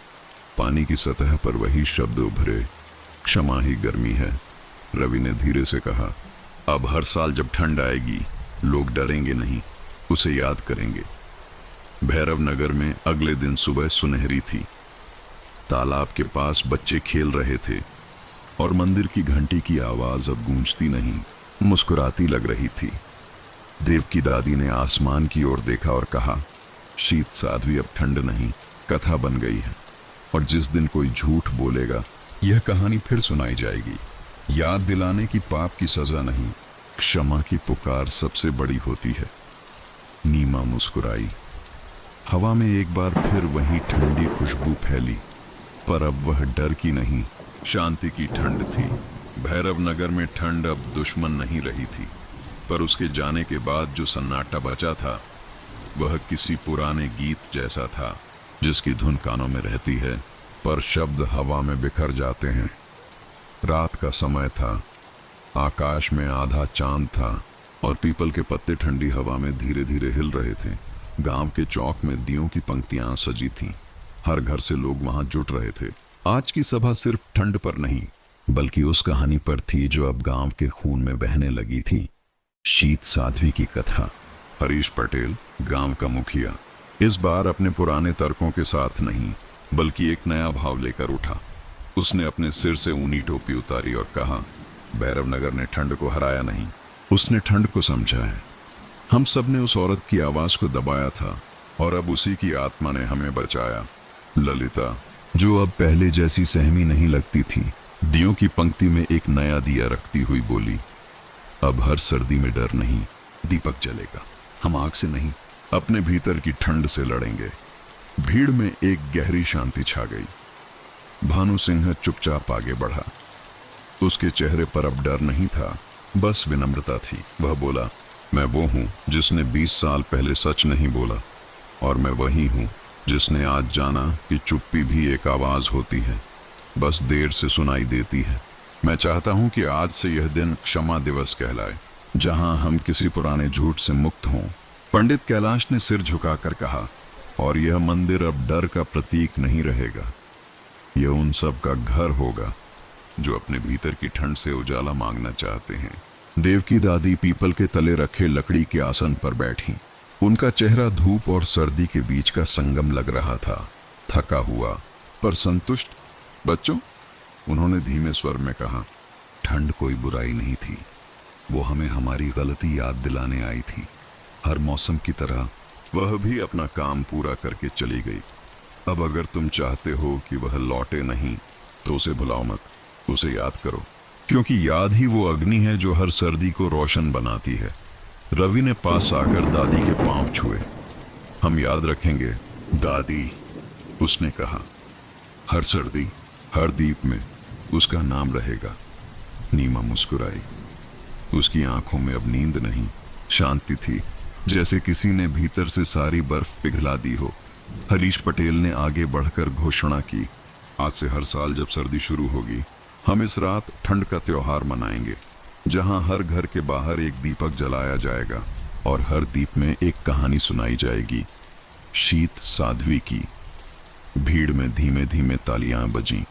A: पानी की सतह पर वही शब्द उभरे, क्षमा ही गर्मी है। रवि ने धीरे से कहा, अब हर साल जब ठंड आएगी लोग डरेंगे नहीं, उसे याद करेंगे। भैरव नगर में अगले दिन सुबह सुनहरी थी। तालाब के पास बच्चे खेल रहे थे और मंदिर की घंटी की आवाज अब गूंजती नहीं, मुस्कुराती लग रही थी। देव की दादी ने आसमान की ओर देखा और कहा, शीत साध्वी अब ठंड नहीं, कथा बन गई है, और जिस दिन कोई झूठ बोलेगा यह कहानी फिर सुनाई जाएगी, याद दिलाने की पाप की सजा नहीं, क्षमा की पुकार सबसे बड़ी होती है। नीमा मुस्कुराई। हवा में एक बार फिर वही ठंडी खुशबू फैली, पर अब वह डर की नहीं, शांति की ठंड थी। भैरव नगर में ठंड अब दुश्मन नहीं रही थी, पर उसके जाने के बाद जो सन्नाटा बचा था वह किसी पुराने गीत जैसा था, जिसकी धुन कानों में रहती है पर शब्द हवा में बिखर जाते हैं। रात का समय था, आकाश में आधा चांद था और पीपल के पत्ते ठंडी हवा में धीरे धीरे हिल रहे थे। गांव के चौक में दियों की पंक्तियां सजी थीं। हर घर से लोग वहां जुट रहे थे। आज की सभा सिर्फ ठंड पर नहीं, बल्कि उस कहानी पर थी जो अब गांव के खून में बहने लगी थी। शीत साध्वी की कथा। हरीश पटेल, गांव का मुखिया, इस बार अपने पुराने तर्कों के साथ नहीं, बल्कि एक नया भाव लेकर उठा। उसने अपने सिर से ऊनी टोपी उतारी और कहा, भैरव नगर ने ठंड को हराया नहीं, उसने ठंड को समझा है। हम सब ने उस औरत की आवाज को दबाया था और अब उसी की आत्मा ने हमें बचाया। ललिता, जो अब पहले जैसी सहमी नहीं लगती थी, दियों की पंक्ति में एक नया दिया रखती हुई बोली, अब हर सर्दी में डर नहीं, दीपक जलेगा। हम आग से नहीं, अपने भीतर की ठंड से लड़ेंगे। भीड़ में एक गहरी शांति छा गई। भानु सिंह चुपचाप आगे बढ़ा। उसके चेहरे पर अब डर नहीं था, बस विनम्रता थी। वह बोला, मैं वो हूं जिसने 20 साल पहले सच नहीं बोला, और मैं वही हूं जिसने आज जाना कि चुप्पी भी एक आवाज होती है, बस देर से सुनाई देती है। मैं चाहता हूं कि आज से यह दिन क्षमा दिवस कहलाए, जहां हम किसी पुराने झूठ से मुक्त हों। पंडित कैलाश ने सिर झुकाकर कहा, और यह मंदिर अब डर का प्रतीक नहीं रहेगा, यह उन सब का घर होगा जो अपने भीतर की ठंड से उजाला मांगना चाहते हैं। देवकी दादी पीपल के तले रखे लकड़ी के आसन पर बैठी। उनका चेहरा धूप और सर्दी के बीच का संगम लग रहा था, थका हुआ पर संतुष्ट। बच्चों, उन्होंने धीमे स्वर में कहा, ठंड कोई बुराई नहीं थी, वो हमें हमारी गलती याद दिलाने आई थी। हर मौसम की तरह वह भी अपना काम पूरा करके चली गई। अब अगर तुम चाहते हो कि वह लौटे नहीं, तो उसे भुलाओ मत, उसे याद करो, क्योंकि याद ही वो अग्नि है जो हर सर्दी को रोशन बनाती है। रवि ने पास आकर दादी के पांव छुए। हम याद रखेंगे दादी, उसने कहा। हर सर्दी, हर दीप में उसका नाम रहेगा। नीमा मुस्कुराई। उसकी आंखों में अब नींद नहीं, शांति थी, जैसे किसी ने भीतर से सारी बर्फ पिघला दी हो। हरीश पटेल ने आगे बढ़कर घोषणा की, आज से हर साल जब सर्दी शुरू होगी, हम इस रात ठंड का त्योहार मनाएंगे, जहां हर घर के बाहर एक दीपक जलाया जाएगा और हर दीप में एक कहानी सुनाई जाएगी। शीत साध्वी की। भीड़ में धीमे धीमे तालियां बजीं।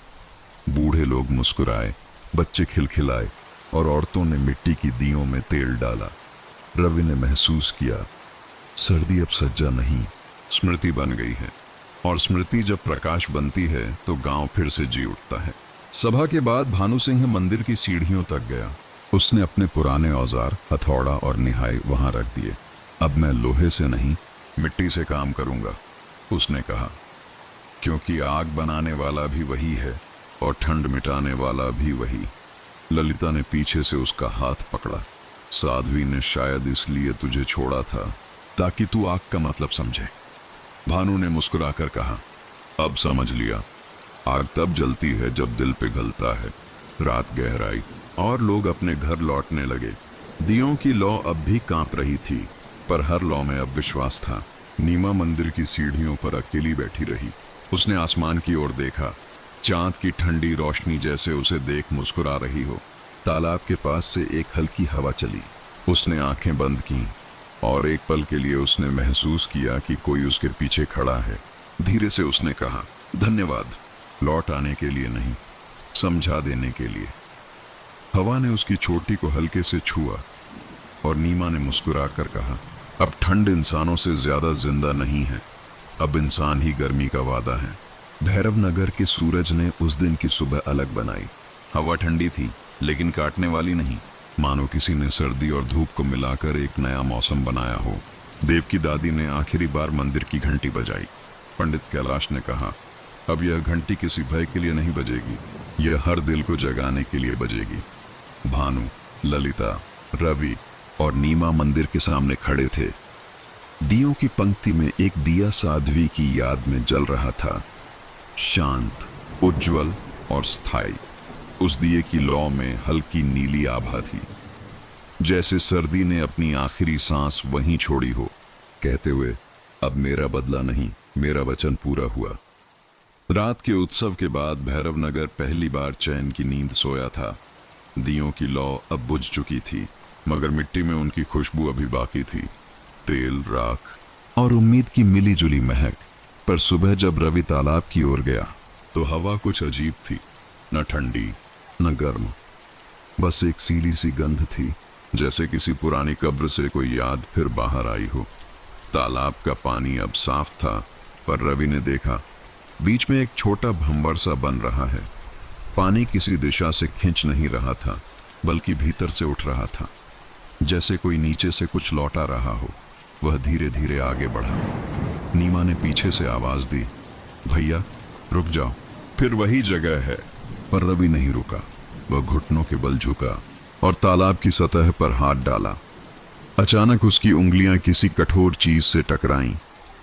A: बूढ़े लोग मुस्कुराए, बच्चे खिलखिलाए और औरतों ने मिट्टी की दियों में तेल डाला। रवि ने महसूस किया, सर्दी अब सज्जा नहीं, स्मृति बन गई है, और स्मृति जब प्रकाश बनती है तो गांव फिर से जी उठता है। सभा के बाद भानु सिंह मंदिर की सीढ़ियों तक गया। उसने अपने पुराने औजार, हथौड़ा और निहाई वहां रख दिए। अब मैं लोहे से नहीं, मिट्टी से काम करूंगा, उसने कहा, क्योंकि आग बनाने वाला भी वही है और ठंड मिटाने वाला भी वही। ललिता ने पीछे से उसका हाथ पकड़ा। साध्वी ने शायद इसलिए तुझे छोड़ा था ताकि तू आग का मतलब समझे। भानु ने मुस्कुराकर कहा, अब समझ लिया, आग तब जलती है जब दिल पिघलता है। रात गहराई और लोग अपने घर लौटने लगे। दियों की लौ अब भी कांप रही थी, पर हर लौ में अब विश्वास था। नीमा मंदिर की सीढ़ियों पर अकेली बैठी रही। उसने आसमान की ओर देखा, चांद की ठंडी रोशनी जैसे उसे देख मुस्कुरा रही हो। तालाब के पास से एक हल्की हवा चली। उसने आंखें बंद की और एक पल के लिए उसने महसूस किया कि कोई उसके पीछे खड़ा है। धीरे से उसने कहा, धन्यवाद, लौट आने के लिए नहीं, समझा देने के लिए। हवा ने उसकी चोटी को हल्के से छुआ और नीमा ने मुस्कुराकर कहा, अब ठंड इंसानों से ज्यादा जिंदा नहीं है, अब इंसान ही गर्मी का वादा है। भैरव नगर के सूरज ने उस दिन की सुबह अलग बनाई। हवा ठंडी थी, लेकिन काटने वाली नहीं, मानो किसी ने सर्दी और धूप को मिलाकर एक नया मौसम बनाया हो। देवकी दादी ने आखिरी बार मंदिर की घंटी बजाई। पंडित कैलाश ने कहा, अब यह घंटी किसी भय के लिए नहीं बजेगी, यह हर दिल को जगाने के लिए बजेगी। भानु, ललिता, रवि और नीमा मंदिर के सामने खड़े थे। दियों की पंक्ति में एक दिया साध्वी की याद में जल रहा था, शांत, उज्जवल और स्थायी। उस दिए की लौ में हल्की नीली आभा थी, जैसे सर्दी ने अपनी आखिरी सांस वहीं छोड़ी हो, कहते हुए, अब मेरा बदला नहीं, मेरा वचन पूरा हुआ। रात के उत्सव के बाद भैरव नगर पहली बार चैन की नींद सोया था। दियों की लौ अब बुझ चुकी थी, मगर मिट्टी में उनकी खुशबू अभी बाकी थी, तेल, राख और उम्मीद की मिली जुली महक। पर सुबह जब रवि तालाब की ओर गया तो हवा कुछ अजीब थी, न ठंडी न गर्म, बस एक सीली सी गंध थी, जैसे किसी पुरानी कब्र से कोई याद फिर बाहर आई हो। तालाब का पानी अब साफ था, पर रवि ने देखा बीच में एक छोटा भंवर सा बन रहा है। पानी किसी दिशा से खींच नहीं रहा था, बल्कि भीतर से उठ रहा था, जैसे कोई नीचे से कुछ लौटा रहा हो। वह धीरे धीरे आगे बढ़ा। नीमा ने पीछे से आवाज दी, भैया रुक जाओ। फिर वही जगह है, पर रवि नहीं रुका। वह घुटनों के बल झुका और तालाब की सतह पर हाथ डाला। अचानक उसकी उंगलियां किसी कठोर चीज से टकराईं,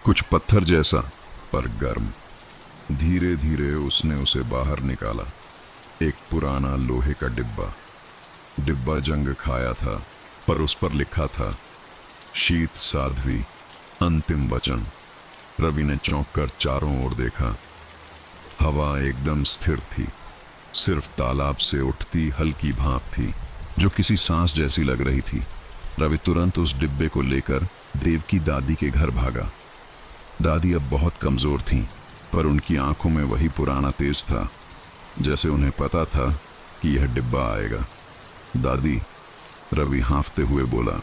A: कुछ पत्थर जैसा पर गर्म। धीरे धीरे उसने उसे बाहर निकाला। एक पुराना लोहे का डिब्बा। डिब्बा जंग खाया था, पर उस पर लिखा था, शीत साध्वी, अंतिम वचन। रवि ने चौंक कर चारों ओर देखा। हवा एकदम स्थिर थी, सिर्फ तालाब से उठती हल्की भाप थी, जो किसी सांस जैसी लग रही थी। रवि तुरंत उस डिब्बे को लेकर देवकी दादी के घर भागा। दादी अब बहुत कमजोर थीं, पर उनकी आंखों में वही पुराना तेज था, जैसे उन्हें पता था कि यह डिब्बा आएगा। दादी, रवि हाँफते हुए बोला,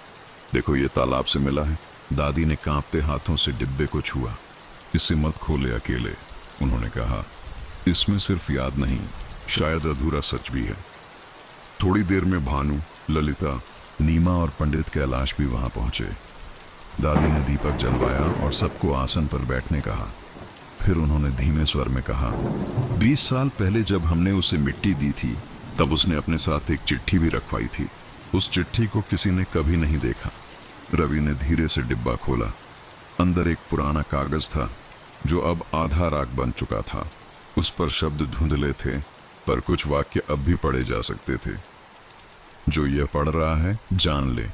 A: देखो ये तालाब से मिला है। दादी ने कांपते हाथों से डिब्बे को छुआ। इसे मत खोले अकेले, उन्होंने कहा। इसमें सिर्फ याद नहीं, शायद अधूरा सच भी है। थोड़ी देर में भानु, ललिता, नीमा और पंडित कैलाश भी वहां पहुंचे। दादी ने दीपक जलवाया और सबको आसन पर बैठने कहा। फिर उन्होंने धीमे स्वर में कहा, 20 साल पहले जब हमने उसे मिट्टी दी थी, तब उसने अपने साथ एक चिट्ठी भी रखवाई थी। उस चिट्ठी को किसी ने कभी नहीं देखा। रवि ने धीरे से डिब्बा खोला। अंदर एक पुराना कागज था, जो अब आधा राख बन चुका था। उस पर शब्द धुंधले थे, पर कुछ वाक्य अब भी पढ़े जा सकते थे। जो यह पढ़ रहा है जान ले,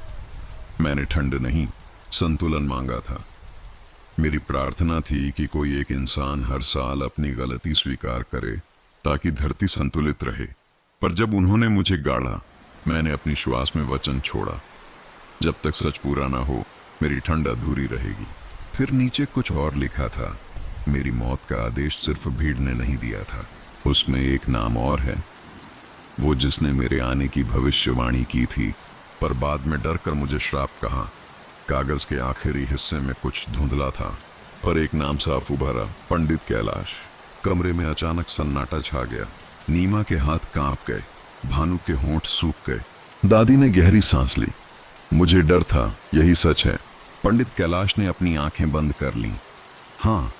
A: मैंने ठंड नहीं, संतुलन मांगा था। मेरी प्रार्थना थी कि कोई एक इंसान हर साल अपनी गलती स्वीकार करे, ताकि धरती संतुलित रहे। पर जब उन्होंने मुझे गाड़ा, मैंने अपनी श्वास में वचन छोड़ा, जब तक सच पूरा ना हो मेरी ठंड अधूरी रहेगी। फिर नीचे कुछ और लिखा था, मेरी मौत का आदेश सिर्फ भीड़ ने नहीं दिया था, उसमें एक नाम और है, वो जिसने मेरे आने की भविष्यवाणी की थी, पर बाद में डर कर मुझे श्राप कहा। कागज के आखिरी हिस्से में कुछ धुंधला था, पर एक नाम साफ उभरा, पंडित कैलाश। कमरे में अचानक सन्नाटा छा गया। नीमा के हाथ कांप गए, भानु के होंठ सूख गए। दादी ने गहरी सांस ली। मुझे डर था, यही सच है। पंडित कैलाश ने अपनी आंखें बंद कर लीं। हाँ,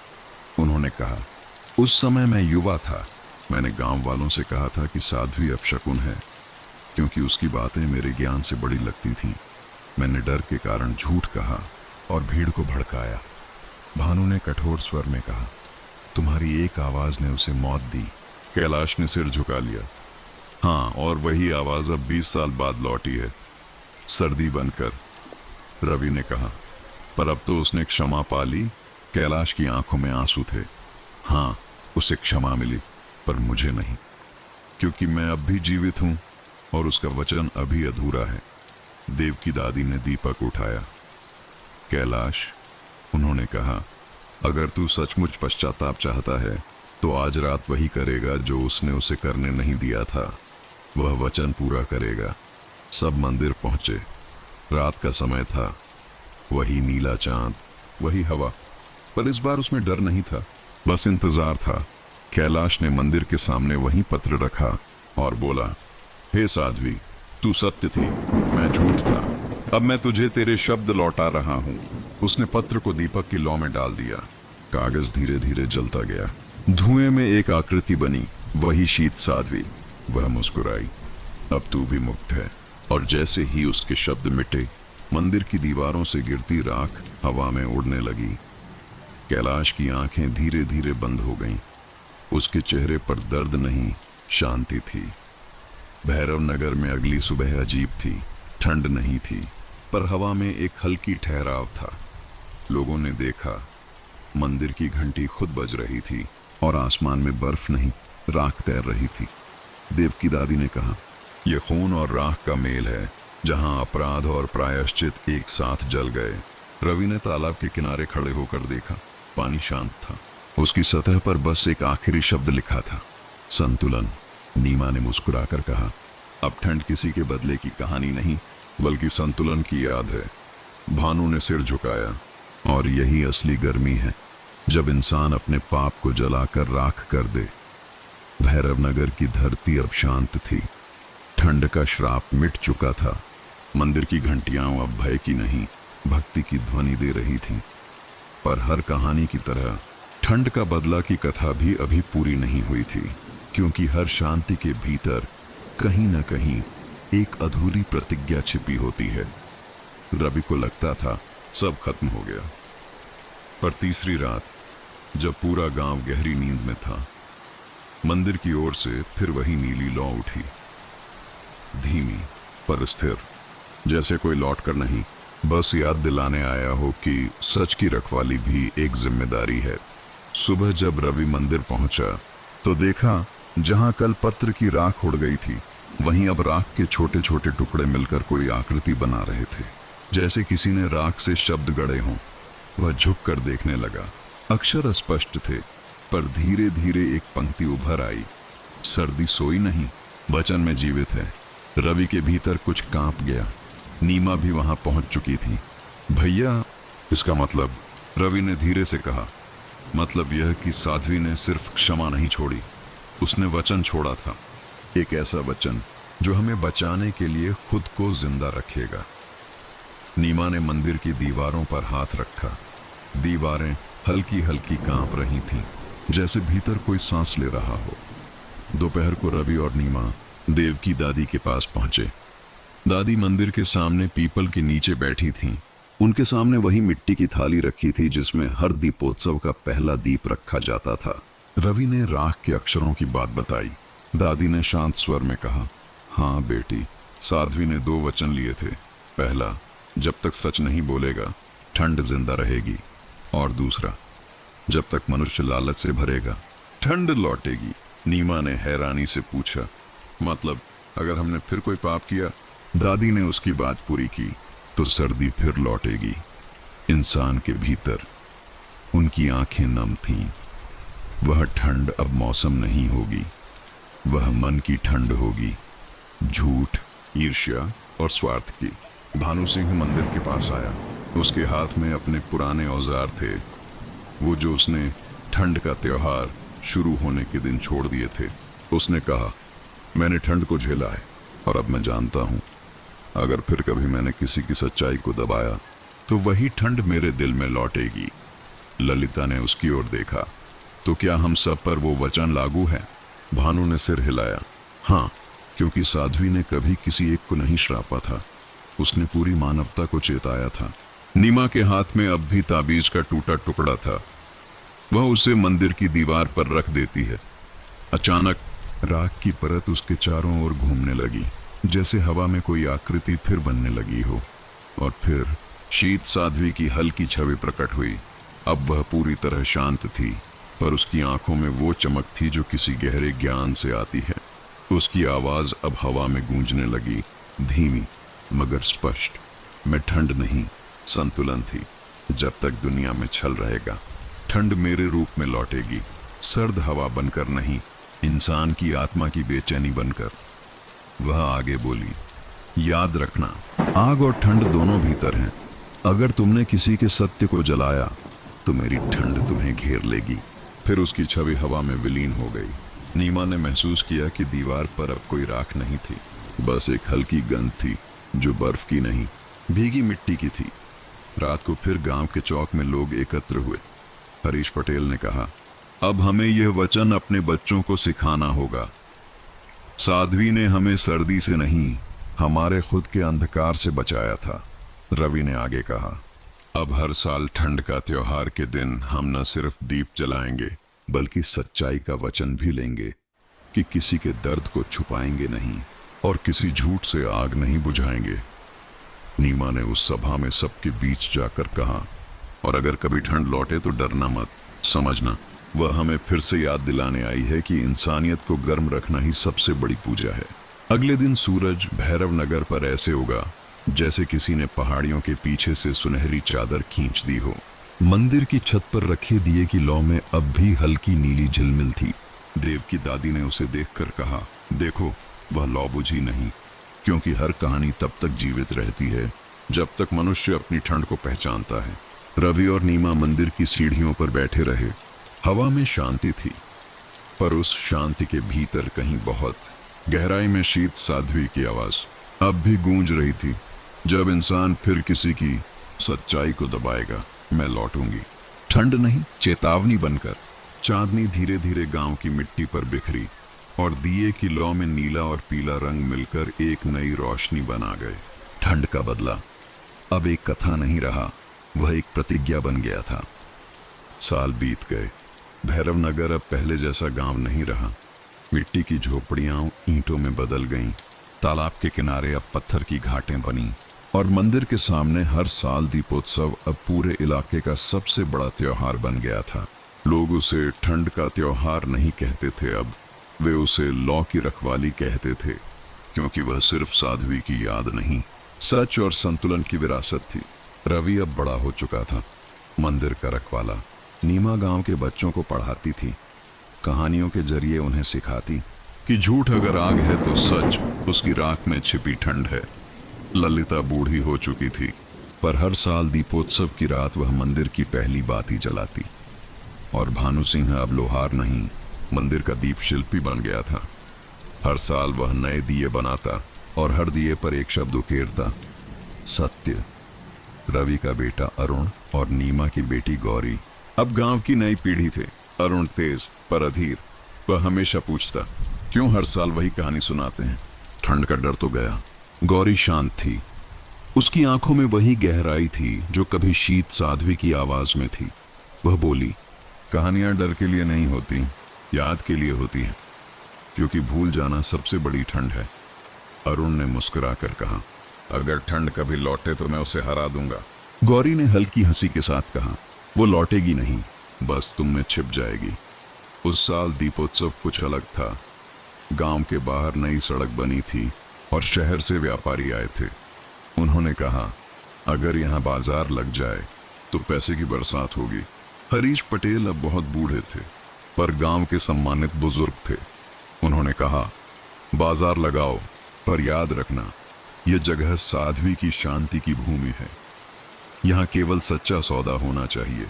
A: उन्होंने कहा, उस समय मैं युवा था। मैंने गांव वालों से कहा था कि साध्वी अपशकुन है, क्योंकि उसकी बातें मेरे ज्ञान से बड़ी लगती थीं। मैंने डर के कारण झूठ कहा और भीड़ को भड़काया। भानु ने कठोर स्वर में कहा, तुम्हारी एक आवाज ने उसे मौत दी। कैलाश ने सिर झुका लिया। हाँ, और वही आवाज अब 20 साल बाद लौटी है, सर्दी बनकर, रवि ने कहा। पर अब तो उसने क्षमा पा ली। कैलाश की आंखों में आंसू थे। हाँ, उसे क्षमा मिली, पर मुझे नहीं, क्योंकि मैं अब भी जीवित हूं और उसका वचन अभी अधूरा है। देव की दादी ने दीपक उठाया। कैलाश, उन्होंने कहा, अगर तू सचमुच पश्चाताप चाहता है तो आज रात वही करेगा जो उसने उसे करने नहीं दिया था। वह वचन पूरा करेगा। सब मंदिर पहुंचे। रात का समय था, वही नीला चांद, वही हवा, पर इस बार उसमें डर नहीं था, बस इंतजार था। कैलाश ने मंदिर के सामने वही पत्र रखा और बोला, हे साध्वी, तू सत्य थी, मैं झूठ था। अब मैं तुझे तेरे शब्द लौटा रहा हूं। उसने पत्र को दीपक की लौ में डाल दिया। कागज धीरे धीरे जलता गया। धुएं में एक आकृति बनी, वही शीत साध्वी। वह मुस्कुराई, अब तू भी मुक्त है। और जैसे ही उसके शब्द मिटे, मंदिर की दीवारों से गिरती राख हवा में उड़ने लगी। कैलाश की आंखें धीरे धीरे बंद हो गईं। उसके चेहरे पर दर्द नहीं, शांति थी। भैरव नगर में अगली सुबह अजीब थी। ठंड नहीं थी, पर हवा में एक हल्की ठहराव था। लोगों ने देखा मंदिर की घंटी खुद बज रही थी और आसमान में बर्फ नहीं, राख तैर रही थी। देव की दादी ने कहा, यह खून और राख का मेल है, जहां अपराध और प्रायश्चित एक साथ जल गए। रवि ने तालाब के किनारे खड़े होकर देखा। पानी शांत था। उसकी सतह पर बस एक आखिरी शब्द लिखा था, संतुलन। नीमा ने मुस्कुराकर कहा, अब ठंड किसी के बदले की कहानी नहीं, बल्कि संतुलन की याद है। भानु ने सिर झुकाया, और यही असली गर्मी है, जब इंसान अपने पाप को जलाकर राख कर दे। भैरवनगर की धरती अब शांत थी। ठंड का श्राप मिट चुका था। मंदिर की घंटियां अब भय की नहीं, भक्ति की ध्वनि दे रही थी। पर हर कहानी की तरह ठंड का बदला की कथा भी अभी पूरी नहीं हुई थी, क्योंकि हर शांति के भीतर कहीं न कहीं एक अधूरी प्रतिज्ञा छिपी होती है। रवि को लगता था सब खत्म हो गया, पर तीसरी रात, जब पूरा गांव गहरी नींद में था, मंदिर की ओर से फिर वही नीली लौ उठी, धीमी पर स्थिर, जैसे कोई लौटकर नहीं, बस याद दिलाने आया हो कि सच की रखवाली भी एक जिम्मेदारी है। सुबह जब रवि मंदिर पहुंचा तो देखा, जहां कल पत्र की राख उड़ गई थी, वहीं अब राख के छोटे छोटे टुकड़े मिलकर कोई आकृति बना रहे थे, जैसे किसी ने राख से शब्द गढ़े हों। वह झुककर देखने लगा। अक्षर अस्पष्ट थे, पर धीरे धीरे एक पंक्ति उभर आई, सर्दी सोई नहीं, वचन में जीवित है। रवि के भीतर कुछ कांप गया। नीमा भी वहां पहुंच चुकी थी। भैया, इसका मतलब, रवि ने धीरे से कहा, मतलब यह कि साध्वी ने सिर्फ क्षमा नहीं छोड़ी, उसने वचन छोड़ा था, एक ऐसा वचन जो हमें बचाने के लिए खुद को जिंदा रखेगा। नीमा ने मंदिर की दीवारों पर हाथ रखा। दीवारें हल्की हल्की कांप रही थीं, जैसे भीतर कोई सांस ले रहा हो। दोपहर को रवि और नीमा देव की दादी के पास पहुंचे। दादी मंदिर के सामने पीपल के नीचे बैठी थीं। उनके सामने वही मिट्टी की थाली रखी थी जिसमें हर दीपोत्सव का पहला दीप रखा जाता था। रवि ने राख के अक्षरों की बात बताई। दादी ने शांत स्वर में कहा, हाँ बेटी, साध्वी ने 2 वचन लिए थे। पहला, जब तक सच नहीं बोलेगा ठंड जिंदा रहेगी, और दूसरा, जब तक मनुष्य लालच से भरेगा ठंड लौटेगी। नीमा ने हैरानी से पूछा, मतलब अगर हमने फिर कोई पाप किया? दादी ने उसकी बात पूरी की, तो सर्दी फिर लौटेगी। इंसान के भीतर उनकी आंखें नम थीं। वह ठंड अब मौसम नहीं होगी, वह मन की ठंड होगी, झूठ, ईर्ष्या और स्वार्थ की। भानु सिंह मंदिर के पास आया। उसके हाथ में अपने पुराने औजार थे, वो जो उसने ठंड का त्योहार शुरू होने के दिन छोड़ दिए थे। उसने कहा, मैंने ठंड को झेला है, और अब मैं जानता हूं, अगर फिर कभी मैंने किसी की सच्चाई को दबाया तो वही ठंड मेरे दिल में लौटेगी। ललिता ने उसकी ओर देखा, तो क्या हम सब पर वो वचन लागू है? भानु ने सिर हिलाया, हाँ, क्योंकि साध्वी ने कभी किसी एक को नहीं श्रापा था, उसने पूरी मानवता को चेताया था। नीमा के हाथ में अब भी ताबीज का टूटा टुकड़ा था। वह उसे मंदिर की दीवार पर रख देती है। अचानक राख की परत उसके चारों ओर घूमने लगी, जैसे हवा में कोई आकृति फिर बनने लगी हो। और फिर शीत साध्वी की हल्की छवि प्रकट हुई। अब वह पूरी तरह शांत थी, पर उसकी आंखों में वो चमक थी जो किसी गहरे ज्ञान से आती है। उसकी आवाज अब हवा में गूंजने लगी, धीमी मगर स्पष्ट। मैं ठंड नहीं, संतुलन थी। जब तक दुनिया में छल रहेगा, ठंड मेरे रूप में लौटेगी, सर्द हवा बनकर नहीं, इंसान की आत्मा की बेचैनी बनकर। वह आगे बोली, याद रखना, आग और ठंड दोनों भीतर हैं। अगर तुमने किसी के सत्य को जलाया तो मेरी ठंड तुम्हें घेर लेगी। फिर उसकी छवि हवा में विलीन हो गई। नीमा ने महसूस किया कि दीवार पर अब कोई राख नहीं थी, बस एक हल्की गंध थी जो बर्फ की नहीं, भीगी मिट्टी की थी। रात को फिर गांव के चौक में लोग एकत्र हुए। हरीश पटेल ने कहा, अब हमें यह वचन अपने बच्चों को सिखाना होगा। साध्वी ने हमें सर्दी से नहीं, हमारे खुद के अंधकार से बचाया था। रवि ने आगे कहा, अब हर साल ठंड का त्योहार के दिन हम न सिर्फ दीप जलाएंगे, बल्कि सच्चाई का वचन भी लेंगे कि किसी के दर्द को छुपाएंगे नहीं और किसी झूठ से आग नहीं बुझाएंगे। नीमा ने उस सभा में सबके बीच जाकर कहा, और अगर कभी ठंड लौटे तो डरना मत, समझना वह हमें फिर से याद दिलाने आई है कि इंसानियत को गर्म रखना ही सबसे बड़ी पूजा है। अगले दिन सूरज भैरव नगर पर ऐसे उगा जैसे किसी ने पहाड़ियों के पीछे से सुनहरी चादर खींच दी हो। मंदिर की छत पर रखे दिए की लौ में अब भी हल्की नीली झिलमिल थी। देव की दादी ने उसे देखकर कहा, देखो वह लौ बुझी नहीं, क्योंकि हर कहानी तब तक जीवित रहती है जब तक मनुष्य अपनी ठंड को पहचानता है। रवि और नीमा मंदिर की सीढ़ियों पर बैठे रहे। हवा में शांति थी, पर उस शांति के भीतर कहीं बहुत गहराई में शीत साध्वी की आवाज अब भी गूंज रही थी, जब इंसान फिर किसी की सच्चाई को दबाएगा मैं लौटूंगी। ठंड नहीं, चेतावनी बनकर चांदनी धीरे धीरे गांव की मिट्टी पर बिखरी और दिए की लौ में नीला और पीला रंग मिलकर एक नई रोशनी बना गए। ठंड का बदला अब एक कथा नहीं रहा, वह एक प्रतिज्ञा बन गया था। साल बीत गए। भैरव नगर अब पहले जैसा गांव नहीं रहा। मिट्टी की झोपड़ियां ईंटों में बदल गईं, तालाब के किनारे अब पत्थर की घाटें बनी और मंदिर के सामने हर साल दीपोत्सव अब पूरे इलाके का सबसे बड़ा त्योहार बन गया था। लोग उसे ठंड का त्योहार नहीं कहते थे, अब वे उसे लौ की रखवाली कहते थे, क्योंकि वह सिर्फ साध्वी की याद नहीं, सच और संतुलन की विरासत थी। रवि अब बड़ा हो चुका था, मंदिर का रखवाला। नीमा गांव के बच्चों को पढ़ाती थी, कहानियों के जरिए उन्हें सिखाती कि झूठ अगर आग है तो सच उसकी राख में छिपी ठंड है। ललिता बूढ़ी हो चुकी थी, पर हर साल दीपोत्सव की रात वह मंदिर की पहली बाती जलाती। और भानु सिंह अब लोहार नहीं, मंदिर का दीप शिल्पी बन गया था। हर साल वह नए दिए बनाता और हर दिए पर एक शब्द उकेरता, सत्य। रवि का बेटा अरुण और नीमा की बेटी गौरी अब गांव की नई पीढ़ी थे। अरुण तेज पर अधीर, वह हमेशा पूछता, क्यों हर साल वही कहानी सुनाते हैं? ठंड का डर तो गया। गौरी शांत थी, उसकी आंखों में वही गहराई थी जो कभी शीत साध्वी की आवाज में थी। वह बोली, कहानियां डर के लिए नहीं होती, याद के लिए होती हैं, क्योंकि भूल जाना सबसे बड़ी ठंड है। अरुण ने मुस्कुराकर कहा, अगर ठंड कभी लौटे तो मैं उसे हरा दूंगा। गौरी ने हल्की हंसी के साथ कहा, वो लौटेगी नहीं, बस तुम में छिप जाएगी। उस साल दीपोत्सव कुछ अलग था। गांव के बाहर नई सड़क बनी थी और शहर से व्यापारी आए थे। उन्होंने कहा, अगर यहाँ बाजार लग जाए तो पैसे की बरसात होगी। हरीश पटेल अब बहुत बूढ़े थे, पर गांव के सम्मानित बुजुर्ग थे। उन्होंने कहा, बाजार लगाओ, पर याद रखना यह जगह साध्वी की शांति की भूमि है। यहाँ केवल सच्चा सौदा होना चाहिए।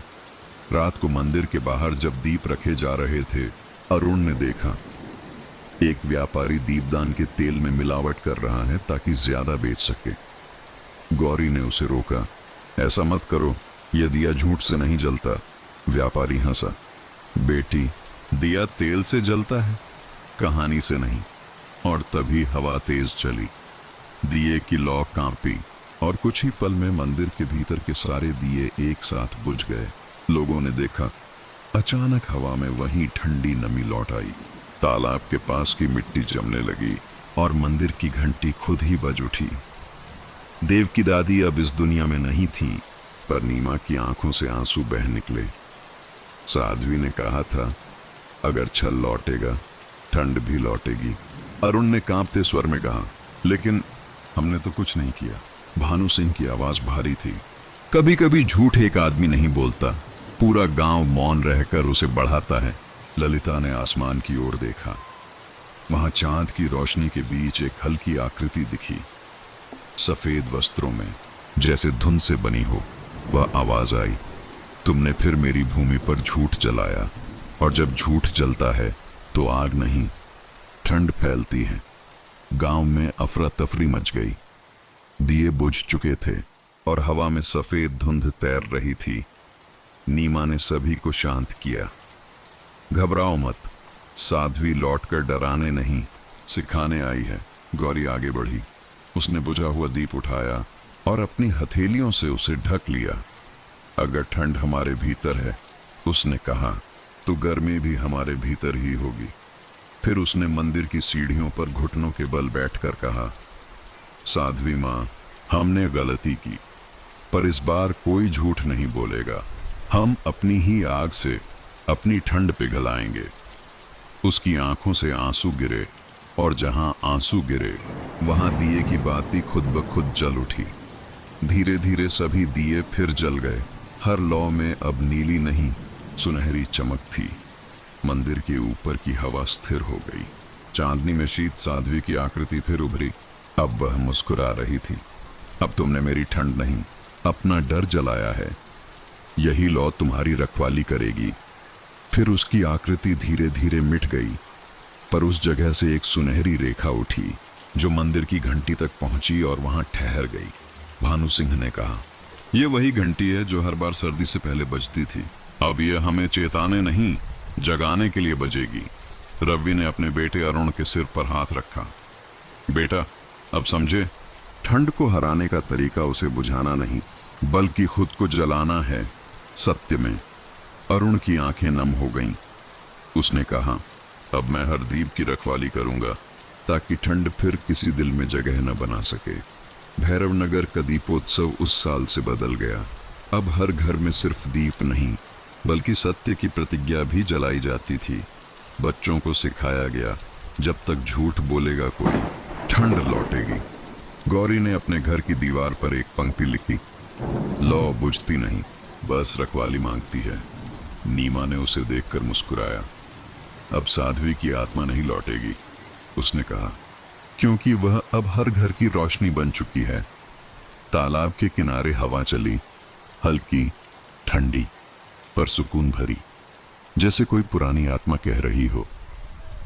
A: रात को मंदिर के बाहर जब दीप रखे जा रहे थे, अरुण ने देखा एक व्यापारी दीपदान के तेल में मिलावट कर रहा है ताकि ज्यादा बेच सके। गौरी ने उसे रोका, ऐसा मत करो, यह दिया झूठ से नहीं जलता। व्यापारी हंसा, बेटी, दिया तेल से जलता है, कहानी से नहीं। और तभी हवा तेज चली, दिए की लौ कांपी और कुछ ही पल में मंदिर के भीतर के सारे दिए एक साथ बुझ गए। लोगों ने देखा, अचानक हवा में वही ठंडी नमी लौट आई। तालाब के पास की मिट्टी जमने लगी और मंदिर की घंटी खुद ही बज उठी। देव की दादी अब इस दुनिया में नहीं थी, पर नीमा की आंखों से आंसू बह निकले। साध्वी ने कहा था, अगर छल लौटेगा ठंड भी लौटेगी। अरुण ने कांपते स्वर में कहा, लेकिन हमने तो कुछ नहीं किया। भानु सिंह की आवाज भारी थी, कभी कभी झूठ एक आदमी नहीं बोलता, पूरा गांव मौन रहकर उसे बढ़ाता है। ललिता ने आसमान की ओर देखा, वहां चांद की रोशनी के बीच एक हल्की आकृति दिखी, सफेद वस्त्रों में, जैसे धुंध से बनी हो। वह आवाज आई, तुमने फिर मेरी भूमि पर झूठ जलाया, और जब झूठ जलता है तो आग नहीं, ठंड फैलती है। गांव में अफरा तफरी मच गई। दिए बुझ चुके थे और हवा में सफेद धुंध तैर रही थी। नीमा ने सभी को शांत किया, घबराओ मत, साध्वी लौटकर डराने नहीं सिखाने आई है। गौरी आगे बढ़ी, उसने बुझा हुआ दीप उठाया और अपनी हथेलियों से उसे ढक लिया। अगर ठंड हमारे भीतर है, उसने कहा, तो गर्मी भी हमारे भीतर ही होगी। फिर उसने मंदिर की सीढ़ियों पर घुटनों के बल बैठकर कहा, साध्वी माँ, हमने गलती की, पर इस बार कोई झूठ नहीं बोलेगा। हम अपनी ही आग से अपनी ठंड पिघलाएंगे। उसकी आंखों से आंसू गिरे और जहां आंसू गिरे वहां दिए की बाती खुद ब खुद जल उठी। धीरे धीरे सभी दिए फिर जल गए। हर लौ में अब नीली नहीं सुनहरी चमक थी। मंदिर के ऊपर की हवा स्थिर हो गई। चांदनी में शीत साध्वी की आकृति फिर उभरी। अब वह मुस्कुरा रही थी। अब तुमने मेरी ठंड नहीं, अपना डर जलाया है। यही लौ तुम्हारी रखवाली करेगी। फिर उसकी आकृति धीरे धीरे मिट गई, पर उस जगह से एक सुनहरी रेखा उठी जो मंदिर की घंटी तक पहुंची और वहां ठहर गई। भानु सिंह ने कहा, यह वही घंटी है जो हर बार सर्दी से पहले बजती थी। अब यह हमें चेताने नहीं, जगाने के लिए बजेगी। रवि ने अपने बेटे अरुण के सिर पर हाथ रखा। बेटा, अब समझे, ठंड को हराने का तरीका उसे बुझाना नहीं, बल्कि खुद को जलाना है। सत्य में अरुण की आंखें नम हो गईं। उसने कहा, अब मैं हर दीप की रखवाली करूंगा ताकि ठंड फिर किसी दिल में जगह न बना सके। भैरव नगर का दीपोत्सव उस साल से बदल गया। अब हर घर में सिर्फ दीप नहीं बल्कि सत्य की प्रतिज्ञा भी जलाई जाती थी। बच्चों को सिखाया गया, जब तक झूठ बोलेगा कोई, ठंड लौटेगी। गौरी ने अपने घर की दीवार पर एक पंक्ति लिखी, लौ बुझती नहीं, बस रखवाली मांगती है। नीमा ने उसे देखकर मुस्कुराया। अब साध्वी की आत्मा नहीं लौटेगी, उसने कहा, क्योंकि वह अब हर घर की रोशनी बन चुकी है। तालाब के किनारे हवा चली, हल्की, ठंडी, पर सुकून भरी, जैसे कोई पुरानी आत्मा कह रही हो,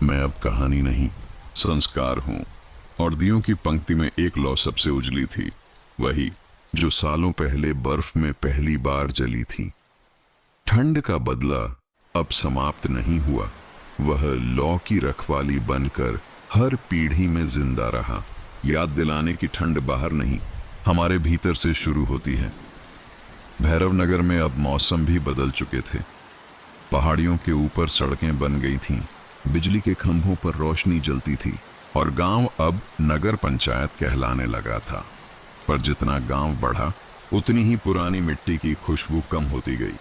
A: मैं अब कहानी नहीं, संस्कार हूं। और दियों की पंक्ति में एक लौ सबसे उजली थी, वही जो सालों पहले बर्फ में पहली बार जली थी। ठंड का बदला अब समाप्त नहीं हुआ। वह लौ की रखवाली बनकर हर पीढ़ी में जिंदा रहा। याद दिलाने की ठंड बाहर नहीं, हमारे भीतर से शुरू होती है। भैरव नगर में अब मौसम भी बदल चुके थे। पहाड़ियों के ऊपर सड़कें बन गई थीं, बिजली के खंभों पर रोशनी जलती थी और गांव अब नगर पंचायत कहलाने लगा था। पर जितना गांव बढ़ा उतनी ही पुरानी मिट्टी की खुशबू कम होती गई।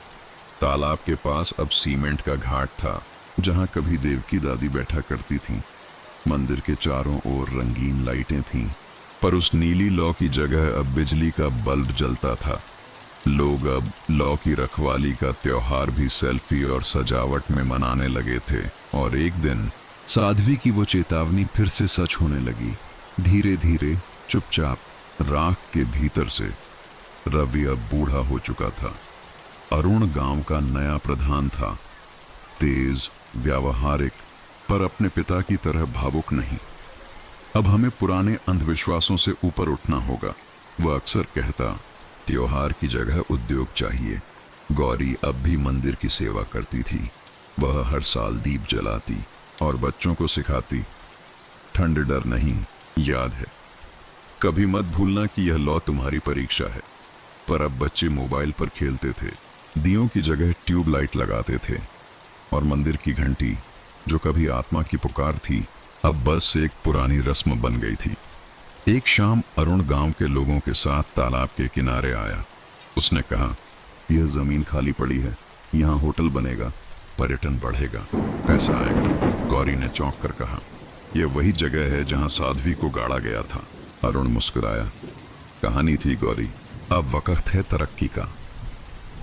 A: तालाब के पास अब सीमेंट का घाट था जहां कभी देवकी दादी बैठा करती थीं। मंदिर के चारों ओर रंगीन लाइटें थीं, पर उस नीली लौ की जगह अब बिजली का बल्ब जलता था। लोग अब लौ की रखवाली का त्योहार भी सेल्फी और सजावट में मनाने लगे थे। और एक दिन साध्वी की वो चेतावनी फिर से सच होने लगी। धीरे धीरे, चुपचाप, राख के भीतर से। रवि अब बूढ़ा हो चुका था। अरुण गांव का नया प्रधान था, तेज, व्यावहारिक, पर अपने पिता की तरह भावुक नहीं। अब हमें पुराने अंधविश्वासों से ऊपर उठना होगा, वह अक्सर कहता। त्योहार की जगह उद्योग चाहिए। गौरी अब भी मंदिर की सेवा करती थी। वह हर साल दीप जलाती और बच्चों को सिखाती, ठंड डर नहीं, याद है, कभी मत भूलना कि यह लौ तुम्हारी परीक्षा है। पर अब बच्चे मोबाइल पर खेलते थे, दियों की जगह ट्यूबलाइट लगाते थे, और मंदिर की घंटी जो कभी आत्मा की पुकार थी अब बस एक पुरानी रस्म बन गई थी। एक शाम अरुण गांव के लोगों के साथ तालाब के किनारे आया। उसने कहा, यह जमीन खाली पड़ी है, यहाँ होटल बनेगा, पर्यटन बढ़ेगा, पैसा आएगा। गौरी ने चौंक कर कहा, यह वही जगह है जहाँ साध्वी को गाड़ा गया था। अरुण मुस्कुराया। कहानी थी गौरी, अब वक्त है तरक्की का।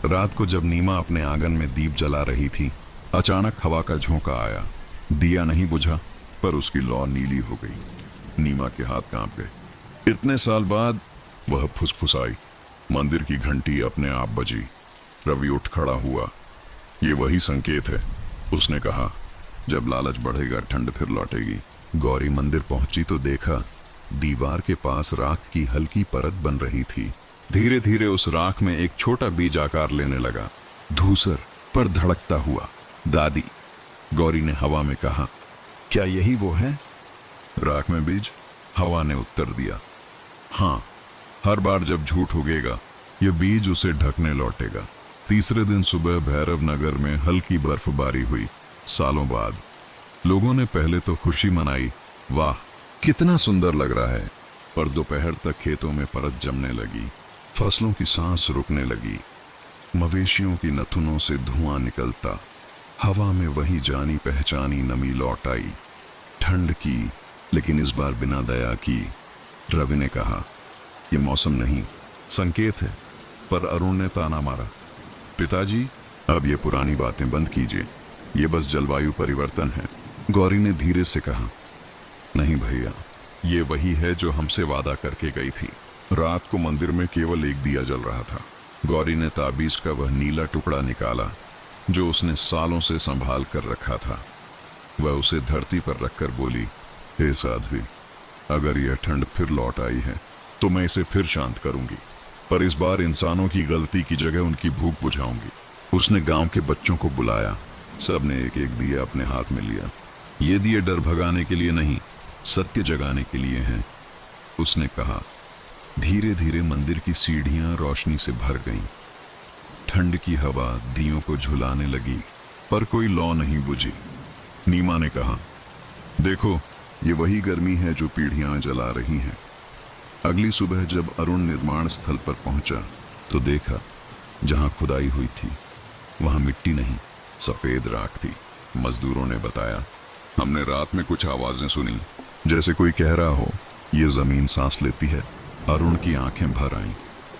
A: रात को जब नीमा अपने आंगन में दीप जला रही थी, अचानक हवा का झोंका आया। दिया नहीं बुझा, पर उसकी लौ नीली हो गई। नीमा के हाथ कांप गए। इतने साल बाद वह फुसफुसाई। मंदिर की घंटी अपने आप बजी। रवि उठ खड़ा हुआ। ये वही संकेत है, उसने कहा। जब लालच बढ़ेगा ठंड फिर लौटेगी। गौरी मंदिर पहुंची तो देखा दीवार के पास राख की हल्की परत बन रही थी। धीरे धीरे उस राख में एक छोटा बीज आकार लेने लगा, धूसर पर धड़कता हुआ। दादी, गौरी ने हवा में कहा, क्या यही वो है? राख में बीज? हवा ने उत्तर दिया, हाँ, हर बार जब झूठ उगेगा ये बीज उसे ढकने लौटेगा। तीसरे दिन सुबह भैरव नगर में हल्की बर्फबारी हुई, सालों बाद। लोगों ने पहले तो खुशी मनाई, वाह कितना सुंदर लग रहा है, पर दोपहर तक खेतों में परत जमने लगी। फसलों की सांस रुकने लगी, मवेशियों की नथुनों से धुआं निकलता, हवा में वही जानी पहचानी नमी लौट आई, ठंड की, लेकिन इस बार बिना दया की। रवि ने कहा, यह मौसम नहीं, संकेत है। पर अरुण ने ताना मारा, पिताजी अब ये पुरानी बातें बंद कीजिए, ये बस जलवायु परिवर्तन है। गौरी ने धीरे से कहा, नहीं भैया, ये वही है जो हमसे वादा करके गई थी। रात को मंदिर में केवल एक दिया जल रहा था। गौरी ने ताबीज का वह नीला टुकड़ा निकाला जो उसने सालों से संभाल कर रखा था। वह उसे धरती पर रखकर बोली, हे साध्वी, अगर यह ठंड फिर लौट आई है तो मैं इसे फिर शांत करूंगी, पर इस बार इंसानों की गलती की जगह उनकी भूख बुझाऊंगी। उसने गांव के बच्चों को बुलाया, सबने एक एक दिया अपने हाथ में लिया। ये दिए डर भगाने के लिए नहीं, सत्य जगाने के लिए हैं। उसने कहा। धीरे धीरे मंदिर की सीढ़ियां रोशनी से भर गईं। ठंड की हवा दियों को झुलाने लगी, पर कोई लौ नहीं बुझी। नीमा ने कहा, देखो, ये वही गर्मी है जो पीढ़ियां जला रही हैं। अगली सुबह जब अरुण निर्माण स्थल पर पहुंचा तो देखा, जहां खुदाई हुई थी वहां मिट्टी नहीं, सफेद राख थी। मजदूरों ने बताया, हमने रात में कुछ आवाजें सुनी, जैसे कोई कह रहा हो, ये जमीन सांस लेती है। अरुण की आंखें भर आईं।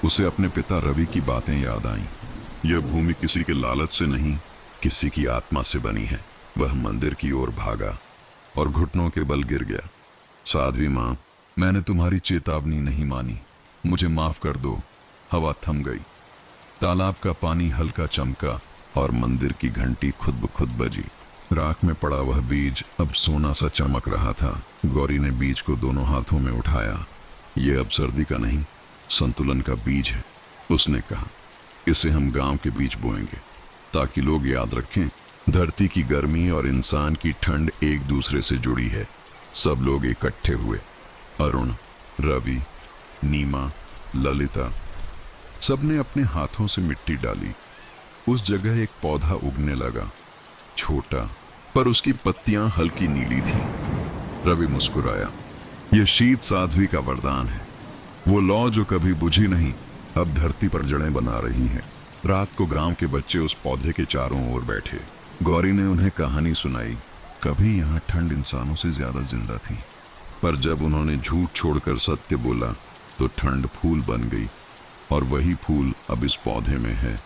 A: उसे अपने पिता रवि की बातें याद आईं। यह भूमि किसी के लालच से नहीं, किसी की आत्मा से बनी है। वह मंदिर की ओर भागा और घुटनों के बल गिर गया। साध्वी माँ, मैंने तुम्हारी चेतावनी नहीं मानी, मुझे माफ कर दो। हवा थम गई, तालाब का पानी हल्का चमका और मंदिर की घंटी खुद ब खुद बजी। राख में पड़ा वह बीज अब सोना सा चमक रहा था। गौरी ने बीज को दोनों हाथों में उठाया। यह अब सर्दी का नहीं, संतुलन का बीज है। उसने कहा, इसे हम गांव के बीच बोएंगे ताकि लोग याद रखें, धरती की गर्मी और इंसान की ठंड एक दूसरे से जुड़ी है। सब लोग इकट्ठे हुए, अरुण, रवि, नीमा, ललिता, सबने अपने हाथों से मिट्टी डाली। उस जगह एक पौधा उगने लगा, छोटा, पर उसकी पत्तियां हल्की नीली थीं। रवि मुस्कुराया, यह शीत साध्वी का वरदान है। वो लौ जो कभी बुझी नहीं, अब धरती पर जड़ें बना रही है। रात को गांव के बच्चे उस पौधे के चारों ओर बैठे। गौरी ने उन्हें कहानी सुनाई। कभी यहाँ ठंड इंसानों से ज्यादा जिंदा थी, पर जब उन्होंने झूठ छोड़कर सत्य बोला तो ठंड फूल बन गई, और वही फूल अब इस पौधे में है।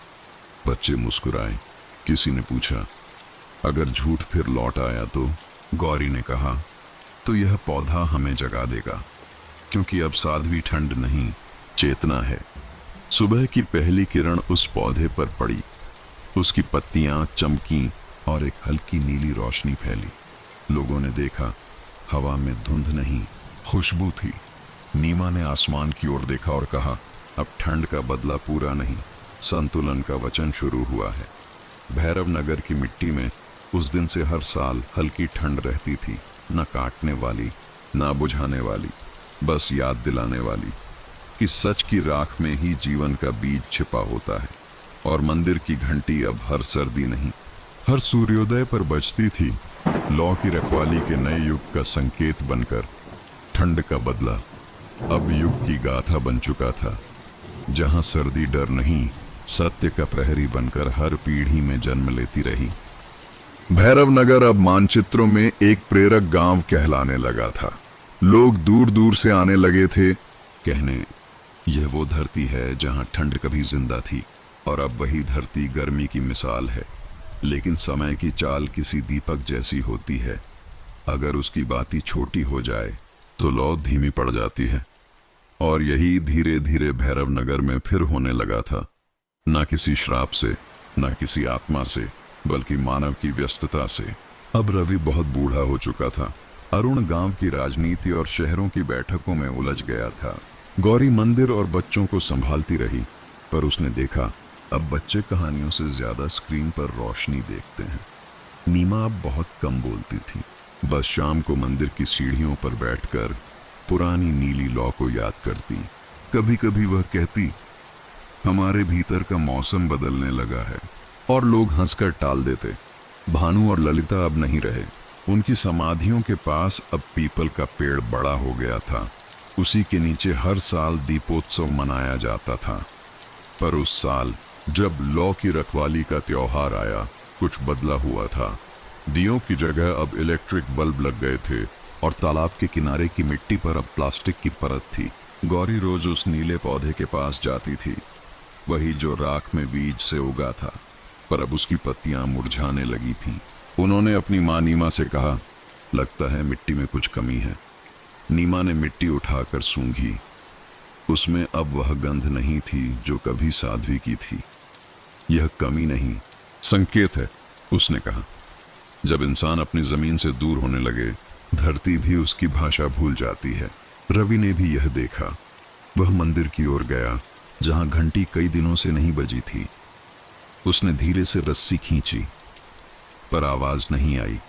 A: बच्चे मुस्कुराए। किसी ने पूछा, अगर झूठ फिर लौट आया तो? गौरी ने कहा, तो यह पौधा हमें जगा देगा, क्योंकि अब साध्वी ठंड नहीं, चेतना है। सुबह की पहली किरण उस पौधे पर पड़ी, उसकी पत्तियां चमकी और एक हल्की नीली रोशनी फैली। लोगों ने देखा, हवा में धुंध नहीं, खुशबू थी। नीमा ने आसमान की ओर देखा और कहा, अब ठंड का बदला पूरा नहीं, संतुलन का वचन शुरू हुआ है। भैरव नगर की मिट्टी में उस दिन से हर साल हल्की ठंड रहती थी, न काटने वाली, न बुझाने वाली, बस याद दिलाने वाली कि सच की राख में ही जीवन का बीज छिपा होता है। और मंदिर की घंटी अब हर सर्दी नहीं, हर सूर्योदय पर बजती थी, लौ की रखवाली के नए युग का संकेत बनकर। ठंड का बदला अब युग की गाथा बन चुका था, जहां सर्दी डर नहीं, सत्य का प्रहरी बनकर हर पीढ़ी में जन्म लेती रही। भैरव नगर अब मानचित्रों में एक प्रेरक गांव कहलाने लगा था। लोग दूर दूर से आने लगे थे, कहने, यह वो धरती है जहां ठंड कभी जिंदा थी, और अब वही धरती गर्मी की मिसाल है। लेकिन समय की चाल किसी दीपक जैसी होती है, अगर उसकी बाती छोटी हो जाए तो लौ धीमी पड़ जाती है। और यही धीरे धीरे भैरव नगर में फिर होने लगा था, न किसी श्राप से, न किसी आत्मा से, बल्कि मानव की व्यस्तता से। अब रवि बहुत बूढ़ा हो चुका था। अरुण गांव की राजनीति और शहरों की बैठकों में उलझ गया था। गौरी मंदिर और बच्चों को संभालती रही, पर उसने देखा, अब बच्चे कहानियों से ज्यादा स्क्रीन पर रोशनी देखते हैं। नीमा अब बहुत कम बोलती थी, बस शाम को मंदिर की सीढ़ियों पर बैठकर पुरानी नीली लौ को याद करती। कभी कभी वह कहती, हमारे भीतर का मौसम बदलने लगा है, और लोग हंसकर टाल देते। भानु और ललिता अब नहीं रहे। उनकी समाधियों के पास अब पीपल का पेड़ बड़ा हो गया था, उसी के नीचे हर साल दीपोत्सव मनाया जाता था। पर उस साल जब लौ की रखवाली का त्योहार आया, कुछ बदला हुआ था। दियों की जगह अब इलेक्ट्रिक बल्ब लग गए थे और तालाब के किनारे की मिट्टी पर अब प्लास्टिक की परत थी। गौरी रोज उस नीले पौधे के पास जाती थी, वही जो राख में बीज से उगा था, पर अब उसकी पत्तियां मुरझाने लगी थीं। उन्होंने अपनी माँ नीमा से कहा, लगता है मिट्टी में कुछ कमी है। नीमा ने मिट्टी उठाकर सूंघी। उसमें अब वह गंध नहीं थी जो कभी साध्वी की थी। यह कमी नहीं, संकेत है, उसने कहा। जब इंसान अपनी जमीन से दूर होने लगे, धरती भी उसकी भाषा भूल जाती है। रवि ने भी यह देखा। वह मंदिर की ओर गया, जहां घंटी कई दिनों से नहीं बजी थी। उसने धीरे से रस्सी खींची, पर आवाज नहीं आई।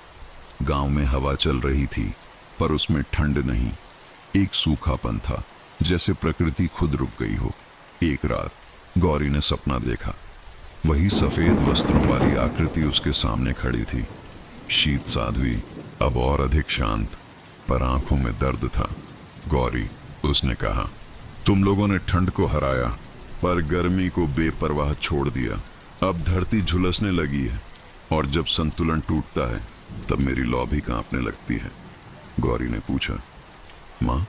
A: गांव में हवा चल रही थी, पर उसमें ठंड नहीं, एक सूखापन था, जैसे प्रकृति खुद रुक गई हो। एक रात गौरी ने सपना देखा। वही सफेद वस्त्रों वाली आकृति उसके सामने खड़ी थी। शीत साध्वी, अब और अधिक शांत, पर आंखों में दर्द था। गौरी, उसने कहा, तुम लोगों ने ठंड को हराया, पर गर्मी को बेपरवाह छोड़ दिया। अब धरती झुलसने लगी है, और जब संतुलन टूटता है, तब मेरी लौ भी कांपने लगती है। गौरी ने पूछा, माँ,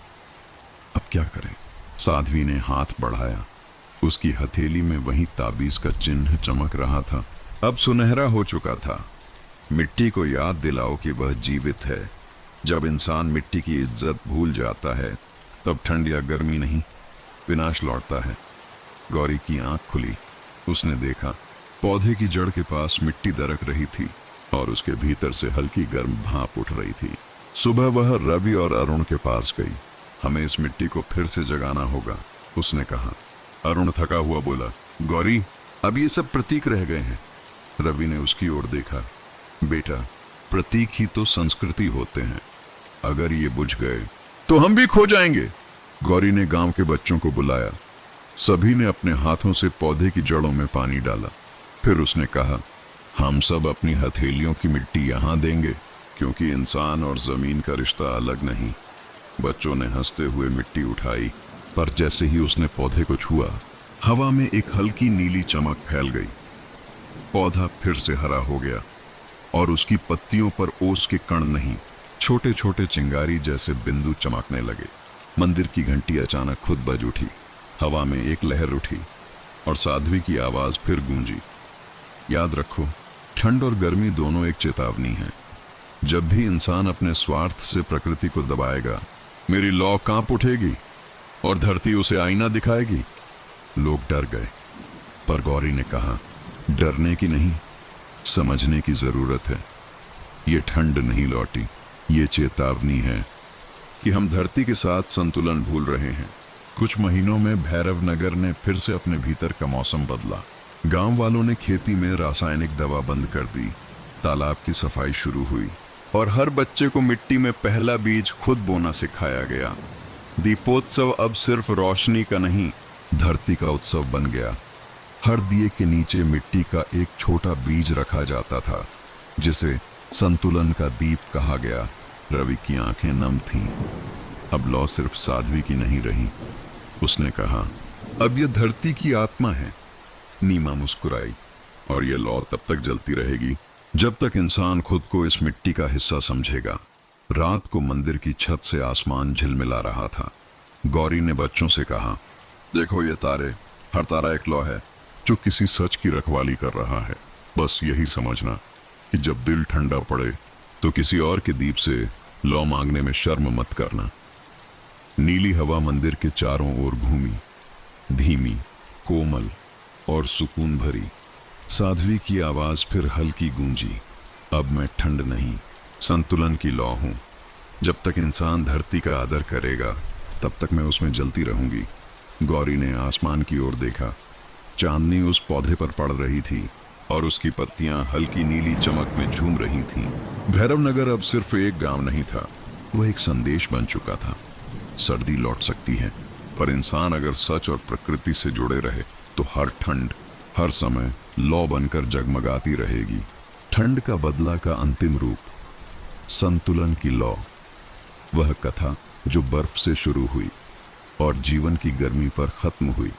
A: अब क्या करें? साध्वी ने हाथ बढ़ाया। उसकी हथेली में वही ताबीज का चिन्ह चमक रहा था। अब सुनहरा हो चुका था। मिट्टी को याद दिलाओ कि वह जीवित है। जब इंसान मिट्टी की इज्जत भूल जाता है, तब ठंड या गर्मी नहीं, विनाश लौटता है। गौरी की आंख खुली। उसने देखा, पौधे की जड़ के पास मिट्टी दरक रही थी और उसके भीतर से हल्की गर्म भाप उठ रही थी। सुबह वह रवि और अरुण के पास गई। हमें इस मिट्टी को फिर से जगाना होगा, उसने कहा। अरुण थका हुआ बोला, गौरी, अब ये सब प्रतीक रह गए हैं। रवि ने उसकी ओर देखा। बेटा, प्रतीक ही तो संस्कृति होते हैं। अगर ये बुझ गए तो हम भी खो जाएंगे। गौरी ने गांव के बच्चों को बुलाया। सभी ने अपने हाथों से पौधे की जड़ों में पानी डाला। फिर उसने कहा, हम सब अपनी हथेलियों की मिट्टी यहां देंगे, क्योंकि इंसान और जमीन का रिश्ता अलग नहीं। बच्चों ने हंसते हुए मिट्टी उठाई, पर जैसे ही उसने पौधे को छुआ, हवा में एक हल्की नीली चमक फैल गई। पौधा फिर से हरा हो गया और उसकी पत्तियों पर ओस के कण नहीं, छोटे छोटे चिंगारी जैसे बिंदु चमकने लगे। मंदिर की घंटी अचानक खुद बज उठी। हवा में एक लहर उठी और साध्वी की आवाज फिर गूंजी, याद रखो, ठंड और गर्मी दोनों एक चेतावनी है। जब भी इंसान अपने स्वार्थ से प्रकृति को दबाएगा, मेरी लौ कांप उठेगी और धरती उसे आईना दिखाएगी। लोग डर गए, पर गौरी ने कहा, डरने की नहीं, समझने की जरूरत है। ये ठंड नहीं लौटी, ये चेतावनी है कि हम धरती के साथ संतुलन भूल रहे हैं। कुछ महीनों में भैरव नगर ने फिर से अपने भीतर का मौसम बदला। गांव वालों ने खेती में रासायनिक दवा बंद कर दी। तालाब की सफाई शुरू हुई और हर बच्चे को मिट्टी में पहला बीज खुद बोना सिखाया गया। दीपोत्सव अब सिर्फ रोशनी का नहीं, धरती का उत्सव बन गया। हर दिए के नीचे मिट्टी का एक छोटा बीज रखा जाता था, जिसे संतुलन का दीप कहा गया। रवि की आंखें नम थीं। अब लौ सिर्फ साध्वी की नहीं रही, उसने कहा, अब यह धरती की आत्मा है। नीमा मुस्कुराई, और यह लौ तब तक जलती रहेगी जब तक इंसान खुद को इस मिट्टी का हिस्सा समझेगा। रात को मंदिर की छत से आसमान झिलमिला रहा था। गौरी ने बच्चों से कहा, देखो ये तारे, हर तारा एक लौ है जो किसी सच की रखवाली कर रहा है। बस यही समझना कि जब दिल ठंडा पड़े तो किसी और के दीप से लौ मांगने में शर्म मत करना। नीली हवा मंदिर के चारों ओर घूमी, धीमी, कोमल और सुकून भरी। साध्वी की आवाज फिर हल्की गूंजी, अब मैं ठंड नहीं, संतुलन की लौ हूं। जब तक इंसान धरती का आदर करेगा, तब तक मैं उसमें जलती रहूंगी। गौरी ने आसमान की ओर देखा। चांदनी उस पौधे पर पड़ रही थी और उसकी पत्तियां हल्की नीली चमक में झूम रही थीं। भैरव नगर अब सिर्फ एक गांव नहीं था, वह एक संदेश बन चुका था। सर्दी लौट सकती है, पर इंसान अगर सच और प्रकृति से जुड़े रहे तो हर ठंड, हर समय लौ बनकर जगमगाती रहेगी। ठंड का बदला का अंतिम रूप, संतुलन की लौ। वह कथा जो बर्फ से शुरू हुई और जीवन की गर्मी पर खत्म हुई।